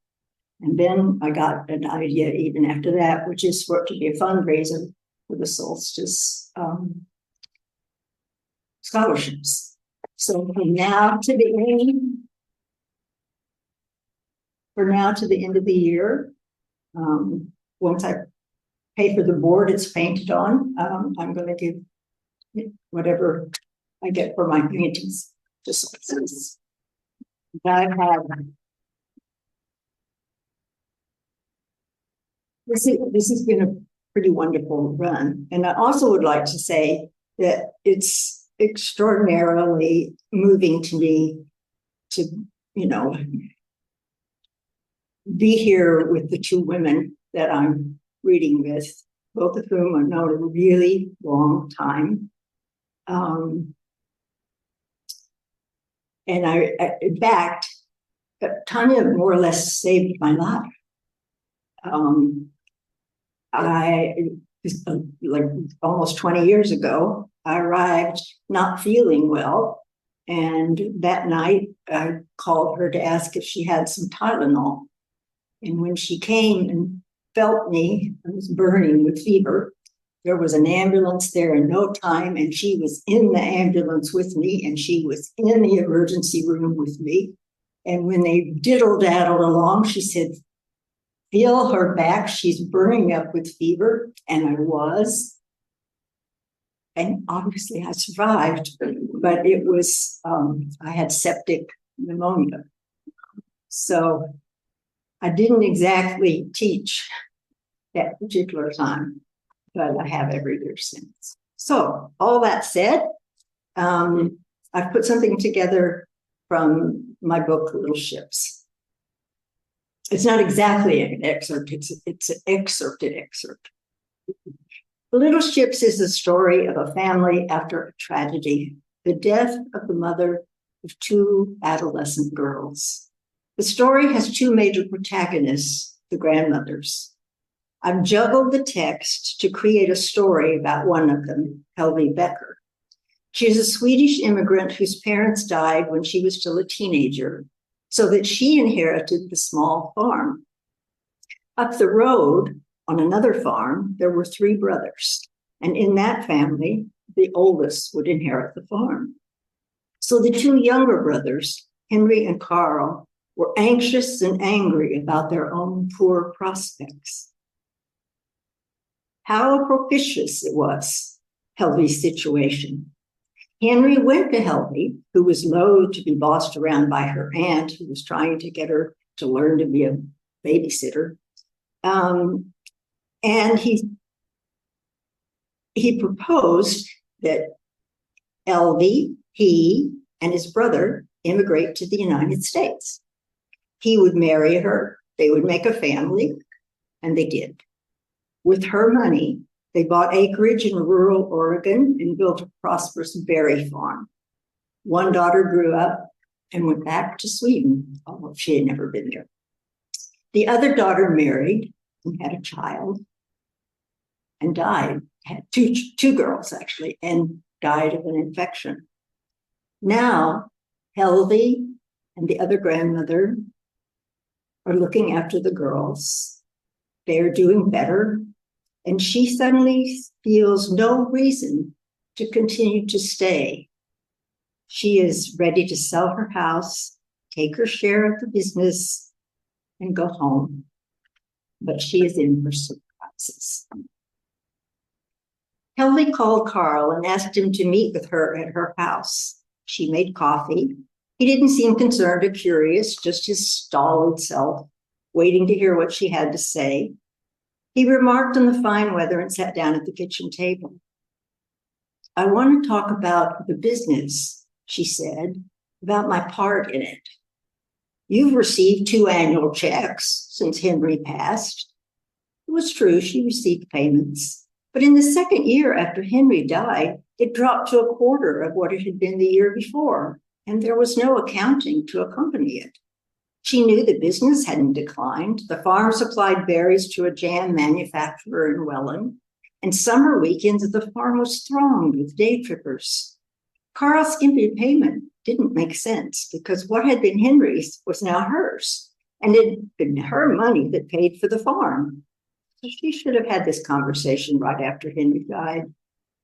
S6: And then I got an idea even after that, which is for it to be a fundraiser for the Solstice scholarships. So from now to the end of the year, once I pay for the board it's painted on, I'm going to give whatever I get for my paintings to Solstice. I've had this has been a pretty wonderful run. And I also would like to say that it's extraordinarily moving to me to, be here with the two women that I'm reading with, both of whom I've known a really long time. And in fact, Tanya more or less saved my life. Like almost 20 years ago, I arrived not feeling well. And that night I called her to ask if she had some Tylenol. And when she came and felt me, I was burning with fever. There was an ambulance there in no time, and she was in the ambulance with me, and she was in the emergency room with me. And when they diddle-daddled along, she said, feel her back, she's burning up with fever. And I was. And obviously I survived, but it was, I had septic pneumonia. So I didn't exactly teach that particular time, but I have every year since. So all that said, I've put something together from my book, Little Ships. It's not exactly an excerpt, it's an excerpted excerpt. Little Ships is the story of a family after a tragedy, the death of the mother of two adolescent girls. The story has two major protagonists, the grandmothers. I've juggled the text to create a story about one of them, Helvi Becker. She is a Swedish immigrant whose parents died when she was still a teenager, so that she inherited the small farm. Up the road, on another farm, there were three brothers, and in that family, the oldest would inherit the farm. So the two younger brothers, Henry and Carl, were anxious and angry about their own poor prospects. How propitious it was, Helvi's situation. Henry went to Helvi, who was loath to be bossed around by her aunt, who was trying to get her to learn to be a babysitter. And he proposed that Helvi, he, and his brother immigrate to the United States. He would marry her, they would make a family, and they did. With her money, they bought acreage in rural Oregon and built a prosperous berry farm. One daughter grew up and went back to Sweden, although she had never been there. The other daughter married and had a child and died, had two girls actually, and died of an infection. Now, Helvi and the other grandmother are looking after the girls. They're doing better. And she suddenly feels no reason to continue to stay. She is ready to sell her house, take her share of the business, and go home. But she is in for surprises. Helvi called Carl and asked him to meet with her at her house. She made coffee. He didn't seem concerned or curious, just his stolid self, waiting to hear what she had to say. He remarked on the fine weather and sat down at the kitchen table. I want to talk about the business, she said, about my part in it. You've received 2 annual checks since Henry passed. It was true, she received payments. But in the second year after Henry died, it dropped to a quarter of what it had been the year before, and there was no accounting to accompany it. She knew the business hadn't declined. The farm supplied berries to a jam manufacturer in Welland, and summer weekends at the farm was thronged with day trippers. Carl's skimpy payment didn't make sense because what had been Henry's was now hers, and it had been her money that paid for the farm. So she should have had this conversation right after Henry died,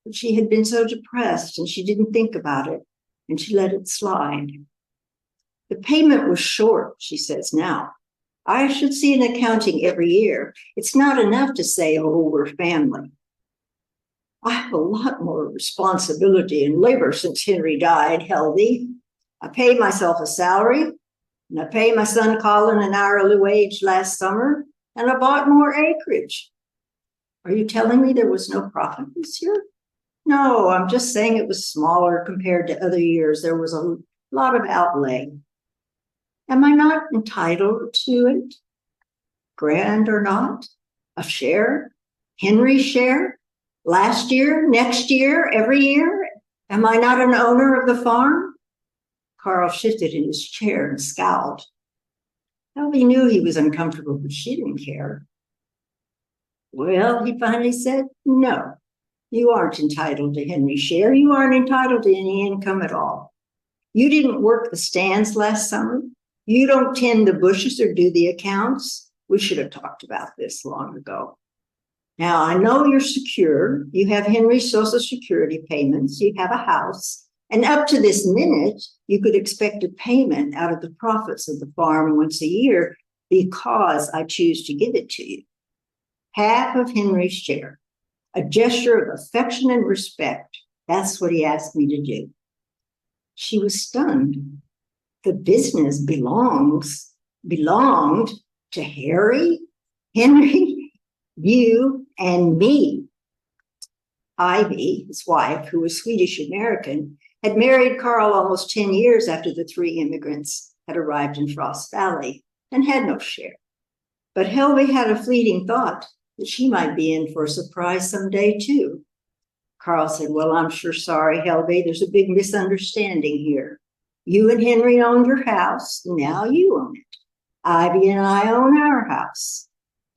S6: but she had been so depressed and she didn't think about it, and she let it slide. The payment was short, she says now. I should see an accounting every year. It's not enough to say, oh, we're family. I have a lot more responsibility and labor since Henry died, Heldy. I paid myself a salary, and I paid my son Colin an hourly wage last summer, and I bought more acreage. Are you telling me there was no profit this year? No, I'm just saying it was smaller compared to other years. There was a lot of outlay. Am I not entitled to it? Grand or not? A share? Henry's share? Last year, next year, every year? Am I not an owner of the farm? Carl shifted in his chair and scowled. Elvie knew he was uncomfortable, but she didn't care. Well, he finally said, no, you aren't entitled to Henry's share. You aren't entitled to any income at all. You didn't work the stands last summer. You don't tend the bushes or do the accounts. We should have talked about this long ago. Now, I know you're secure. You have Henry's Social Security payments. You have a house. And up to this minute, you could expect a payment out of the profits of the farm once a year because I choose to give it to you. Half of Henry's share, a gesture of affection and respect. That's what he asked me to do. She was stunned. The business belonged to Henry, you, and me. Ivy, his wife, who was Swedish-American, had married Carl almost 10 years after the 3 immigrants had arrived in Frost Valley and had no share. But Helvey had a fleeting thought that she might be in for a surprise someday, too. Carl said, well, I'm sure sorry, Helvey. There's a big misunderstanding here. You and Henry owned your house. Now you own it. Ivy and I own our house.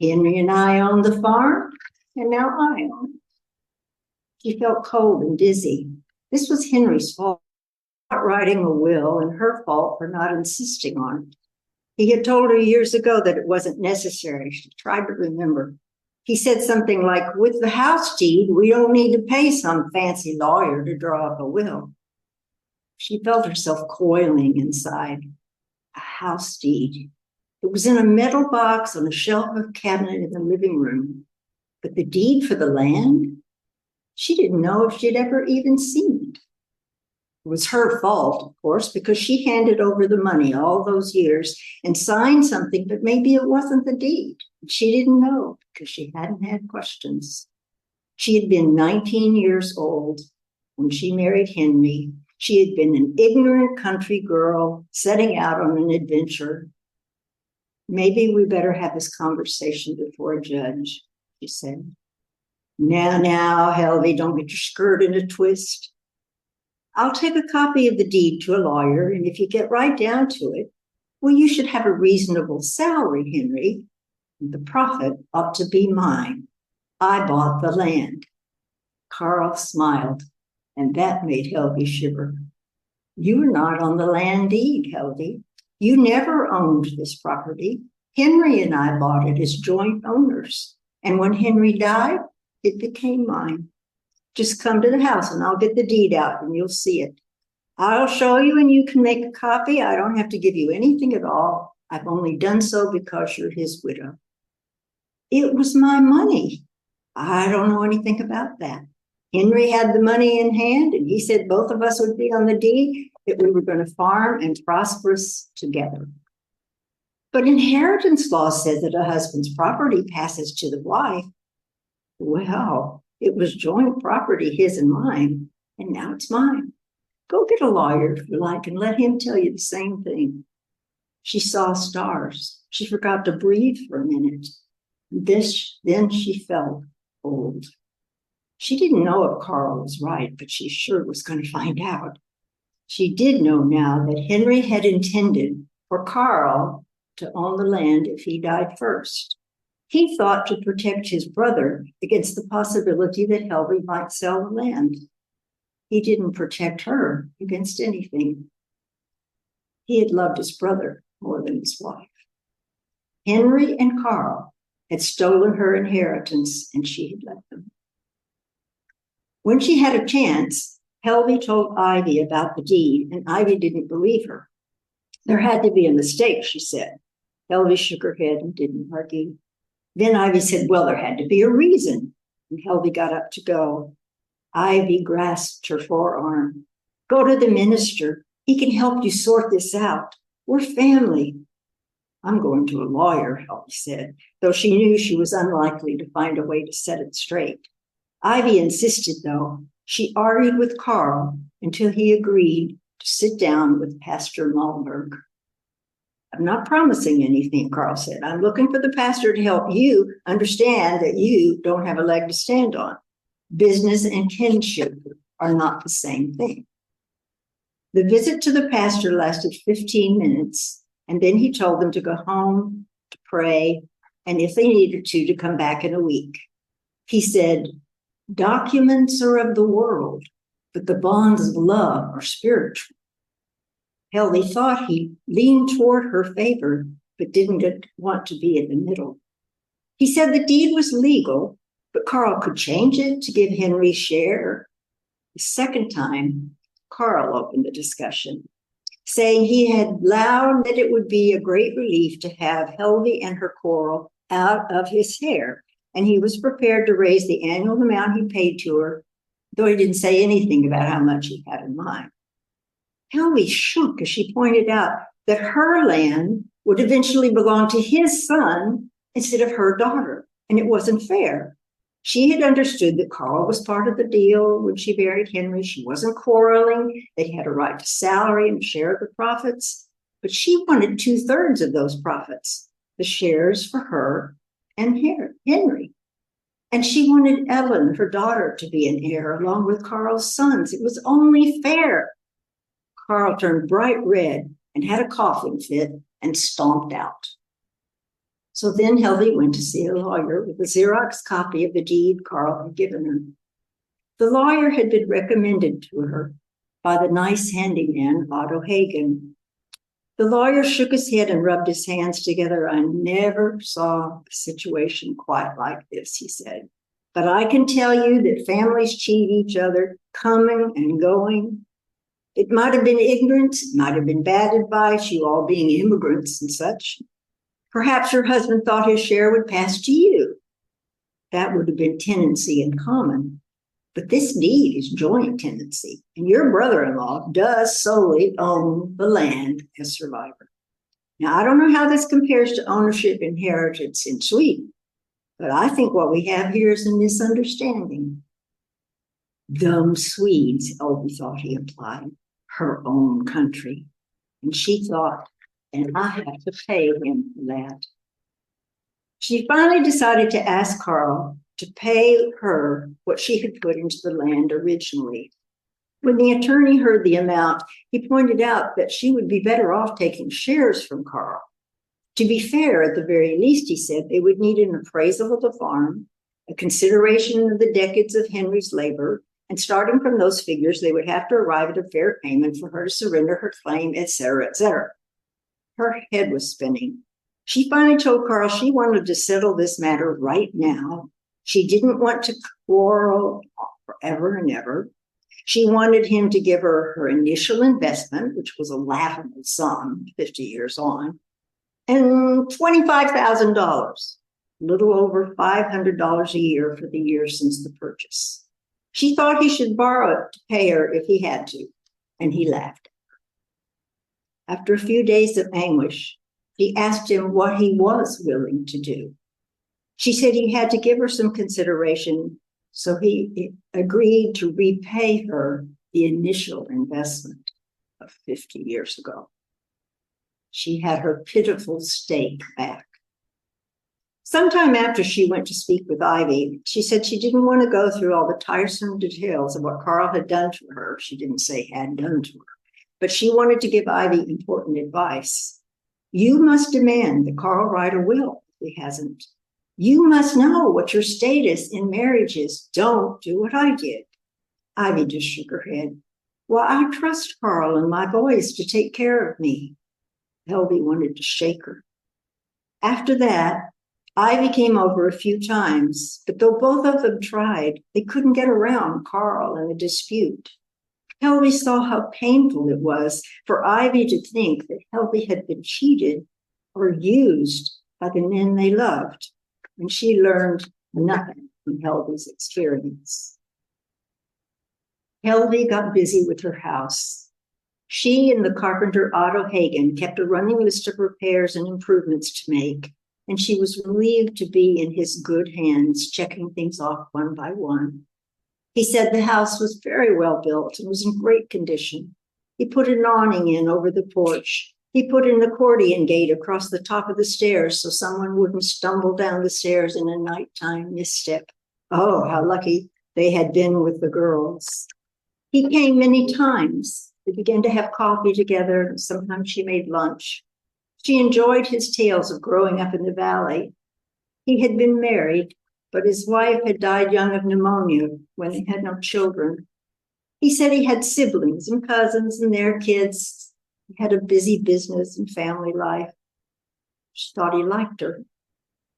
S6: Henry and I own the farm, and now I own it. She felt cold and dizzy. This was Henry's fault for not writing a will and her fault for not insisting on it. He had told her years ago that it wasn't necessary. She tried to remember. He said something like, with the house deed, we don't need to pay some fancy lawyer to draw up a will. She felt herself coiling inside. A house deed. It was in a metal box on a shelf of cabinet in the living room. But the deed for the land? She didn't know if she'd ever even seen it. It was her fault, of course, because she handed over the money all those years and signed something, but maybe it wasn't the deed. She didn't know because she hadn't had questions. She had been 19 years old when she married Henry. She had been an ignorant country girl setting out on an adventure. Maybe we better have this conversation before a judge, she said. Now, Helvey, don't get your skirt in a twist. I'll take a copy of the deed to a lawyer, and if you get right down to it, well, you should have a reasonable salary, Henry. The profit ought to be mine. I bought the land. Carl smiled, and that made Helvey shiver. You're not on the land deed, Helvey. You never owned this property. Henry and I bought it as joint owners. And when Henry died, it became mine. Just come to the house and I'll get the deed out and you'll see it. I'll show you and you can make a copy. I don't have to give you anything at all. I've only done so because you're his widow. It was my money. I don't know anything about that. Henry had the money in hand and he said both of us would be on the deed, that we were going to farm and prosperous together. But inheritance law says that a husband's property passes to the wife. Well, it was joint property, his and mine, and now it's mine. Go get a lawyer if you like and let him tell you the same thing. She saw stars. She forgot to breathe for a minute. Then she felt old. She didn't know if Carl was right, but she sure was going to find out. She did know now that Henry had intended for Carl to own the land if he died first. He thought to protect his brother against the possibility that Helvey might sell the land. He didn't protect her against anything. He had loved his brother more than his wife. Henry and Carl had stolen her inheritance, and she had let them. When she had a chance, Helvey told Ivy about the deed, and Ivy didn't believe her. There had to be a mistake, she said. Helvey shook her head and didn't argue. Then Ivy said, well, there had to be a reason. And Helvey got up to go. Ivy grasped her forearm. Go to the minister. He can help you sort this out. We're family. I'm going to a lawyer, Helvey said, though she knew she was unlikely to find a way to set it straight. Ivy insisted, though. She argued with Carl until he agreed to sit down with Pastor Malmberg. I'm not promising anything, Carl said. I'm looking for the pastor to help you understand that you don't have a leg to stand on. Business and kinship are not the same thing. The visit to the pastor lasted 15 minutes, and then he told them to go home, to pray, and if they needed to come back in a week. He said, documents are of the world, but the bonds of love are spiritual. Helvey thought he leaned toward her favor, but didn't want to be in the middle. He said the deed was legal, but Carl could change it to give Henry's share. The second time, Carl opened the discussion, saying he had vowed that it would be a great relief to have Helvey and her coral out of his hair, and he was prepared to raise the annual amount he paid to her, though he didn't say anything about how much he had in mind. Helvey shook as she pointed out that her land would eventually belong to his son instead of her daughter, and it wasn't fair. She had understood that Carl was part of the deal when she married Henry. She wasn't quarreling. They had a right to salary and share of the profits, but she wanted 2/3 of those profits, the shares for her and Henry. And she wanted Ellen, her daughter, to be an heir along with Carl's sons. It was only fair. Carl turned bright red and had a coughing fit and stomped out. So then Helvey went to see a lawyer with a Xerox copy of the deed Carl had given her. The lawyer had been recommended to her by the nice handyman, Otto Hagen. The lawyer shook his head and rubbed his hands together. I never saw a situation quite like this, he said. But I can tell you that families cheat each other, coming and going. It might have been ignorance, it might have been bad advice, you all being immigrants and such. Perhaps your husband thought his share would pass to you. That would have been tenancy in common. But this deed is joint tenancy, and your brother-in-law does solely own the land as survivor. Now, I don't know how this compares to ownership inheritance in Sweden, but I think what we have here is a misunderstanding. Dumb Swedes, Elby thought he implied, her own country. And she thought, and I have to pay him for that. She finally decided to ask Carl to pay her what she had put into the land originally. When the attorney heard the amount, he pointed out that she would be better off taking shares from Carl. To be fair, at the very least, he said, they would need an appraisal of the farm, a consideration of the decades of Henry's labor, and starting from those figures, they would have to arrive at a fair payment for her to surrender her claim, etc., etc. Her head was spinning. She finally told Carl she wanted to settle this matter right now. She didn't want to quarrel forever and ever. She wanted him to give her her initial investment, which was a laughable sum 50 years on, and $25,000, a little over $500 a year for the year since the purchase. She thought he should borrow it to pay her if he had to, and he laughed. After a few days of anguish, she asked him what he was willing to do. She said he had to give her some consideration, so he agreed to repay her the initial investment of 50 years ago. She had her pitiful steak back. Sometime after she went to speak with Ivy, she said she didn't want to go through all the tiresome details of what Carl had done to her. She didn't say had done to her, but she wanted to give Ivy important advice. You must demand that Carl write a will if he hasn't. You must know what your status in marriage is. Don't do what I did. Ivy just shook her head. Well, I trust Carl and my boys to take care of me. Helby wanted to shake her. After that, Ivy came over a few times, but though both of them tried, they couldn't get around Carl and the dispute. Helby saw how painful it was for Ivy to think that Helby had been cheated or used by the men they loved, and she learned nothing from Helby's experience. Helby got busy with her house. She and the carpenter Otto Hagen kept a running list of repairs and improvements to make, and she was relieved to be in his good hands, checking things off one by one. He said the house was very well built and was in great condition. He put an awning in over the porch. He put an accordion gate across the top of the stairs so someone wouldn't stumble down the stairs in a nighttime misstep. Oh, how lucky they had been with the girls. He came many times. They began to have coffee together, and sometimes she made lunch. She enjoyed his tales of growing up in the valley. He had been married, but his wife had died young of pneumonia when they had no children. He said he had siblings and cousins and their kids. He had a busy business and family life. She thought he liked her.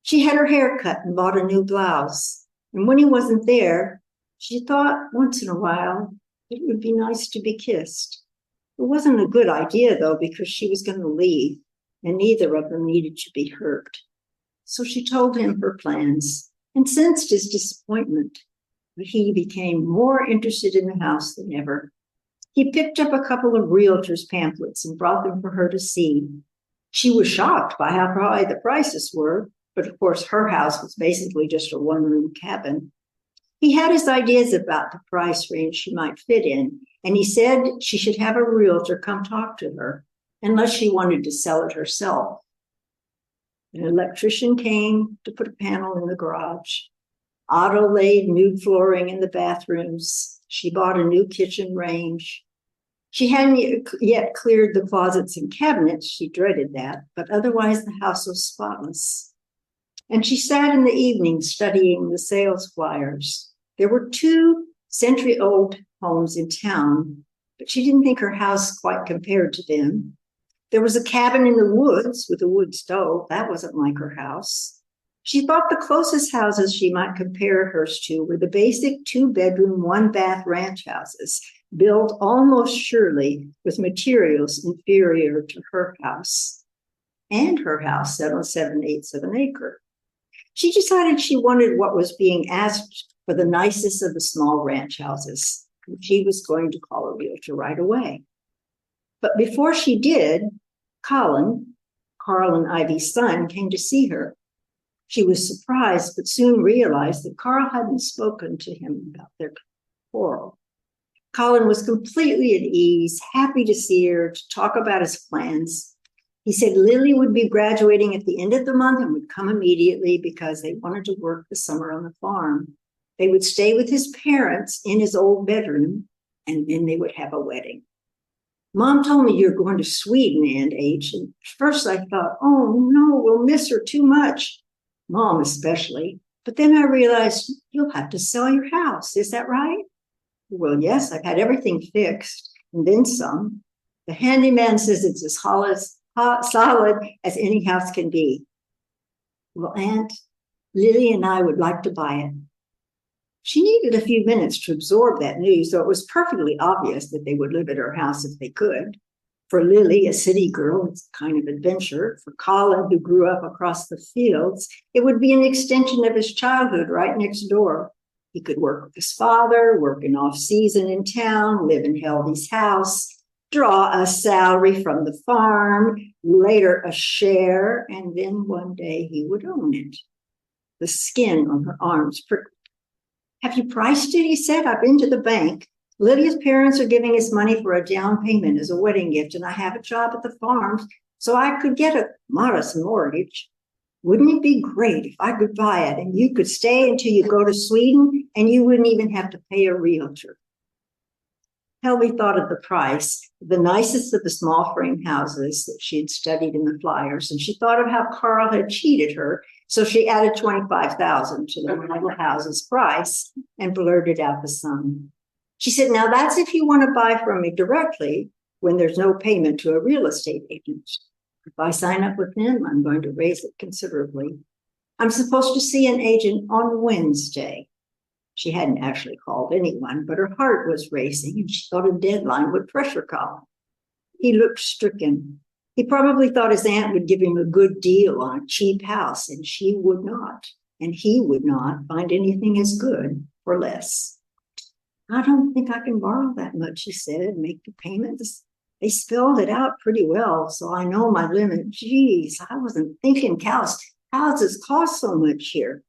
S6: She had her hair cut and bought a new blouse. And when he wasn't there, she thought once in a while it would be nice to be kissed. It wasn't a good idea, though, because she was going to leave, and neither of them needed to be hurt. So she told him her plans and sensed his disappointment, but he became more interested in the house than ever. He picked up a couple of realtors' pamphlets and brought them for her to see. She was shocked by how high the prices were, but of course her house was basically just a one-room cabin. He had his ideas about the price range she might fit in, and he said she should have a realtor come talk to her, unless she wanted to sell it herself. An electrician came to put a panel in the garage. Otto laid new flooring in the bathrooms. She bought a new kitchen range. She hadn't yet cleared the closets and cabinets. She dreaded that, but otherwise the house was spotless. And she sat in the evening studying the sales flyers. There were 2 century-old homes in town, but she didn't think her house quite compared to them. There was a cabin in the woods with a wood stove. That wasn't like her house. She thought the closest houses she might compare hers to were the basic 2-bedroom, 1-bath ranch houses, built almost surely with materials inferior to her house. And her house sat on 7/8 of an acre. She decided she wanted what was being asked for the nicest of the small ranch houses. She was going to call a realtor right away. But before she did, Colin, Carl and Ivy's son, came to see her. She was surprised, but soon realized that Carl hadn't spoken to him about their quarrel. Colin was completely at ease, happy to see her, to talk about his plans. He said Lily would be graduating at the end of the month and would come immediately because they wanted to work the summer on the farm. They would stay with his parents in his old bedroom, and then they would have a wedding. Mom told me you're going to Sweden, Aunt H. And at first I thought, oh no, we'll miss her too much. Mom especially. But then I realized you'll have to sell your house. Is that right? Well, yes, I've had everything fixed and then some. The handyman says it's as solid as any house can be. Well, Aunt, Lily and I would like to buy it. She needed a few minutes to absorb that news, though it was perfectly obvious that they would live at her house if they could. For Lily, a city girl, it's a kind of adventure. For Colin, who grew up across the fields, it would be an extension of his childhood right next door. He could work with his father, work in off-season in town, live in Helvy's house, draw a salary from the farm, later a share, and then one day he would own it. The skin on her arms prickled. Have you priced it? He said. I've been to the bank. Lydia's parents are giving us money for a down payment as a wedding gift, and I have a job at the farm, so I could get a modest mortgage. Wouldn't it be great if I could buy it and you could stay until you go to Sweden and you wouldn't even have to pay a realtor? Helby thought of the price, the nicest of the small frame houses that she had studied in the flyers, and she thought of how Carl had cheated her. So she added 25,000 to the model house's price and blurted out the sum. She said, now that's if you want to buy from me directly when there's no payment to a real estate agent. If I sign up with them, I'm going to raise it considerably. I'm supposed to see an agent on Wednesday. She hadn't actually called anyone, but her heart was racing and she thought a deadline would pressure Colin. He looked stricken. He probably thought his aunt would give him a good deal on a cheap house, and she would not, and he would not find anything as good for less. I don't think I can borrow that much, he said, make the payments. They spelled it out pretty well, so I know my limit. Geez, I wasn't thinking houses cost so much here.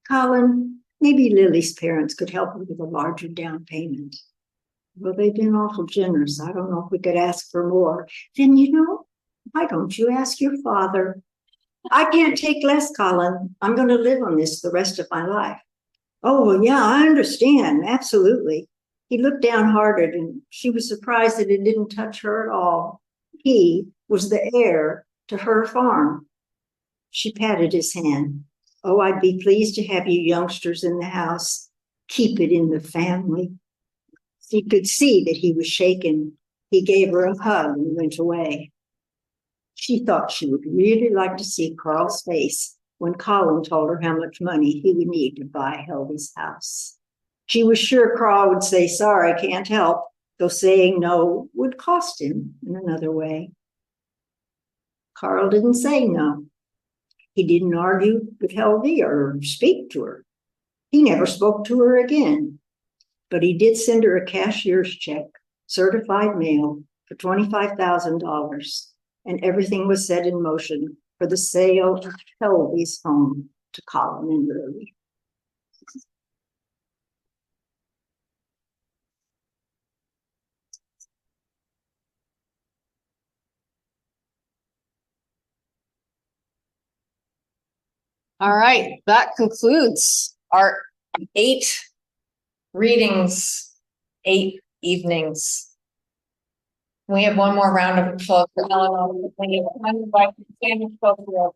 S6: Colin, maybe Lily's parents could help her with a larger down payment. Well, they've been awful generous. I don't know if we could ask for more. Then, why don't you ask your father? I can't take less, Colin. I'm going to live on this the rest of my life. Oh, well, yeah, I understand. Absolutely. He looked downhearted and she was surprised that it didn't touch her at all. He was the heir to her farm. She patted his hand. Oh, I'd be pleased to have you youngsters in the house. Keep it in the family. She could see that he was shaken. He gave her a hug and went away. She thought she would really like to see Carl's face when Colin told her how much money he would need to buy Helby's house. She was sure Carl would say, sorry, can't help, though saying no would cost him in another way. Carl didn't say no. He didn't argue with Helby or speak to her. He never spoke to her again. But he did send her a cashier's check, certified mail, for $25,000, and everything was set in motion for the sale of Helby's home to Colin and Lily.
S1: All right, that concludes our 8 readings, 8 evenings. We have one more round of applause for Ellen. Sandra Scofield.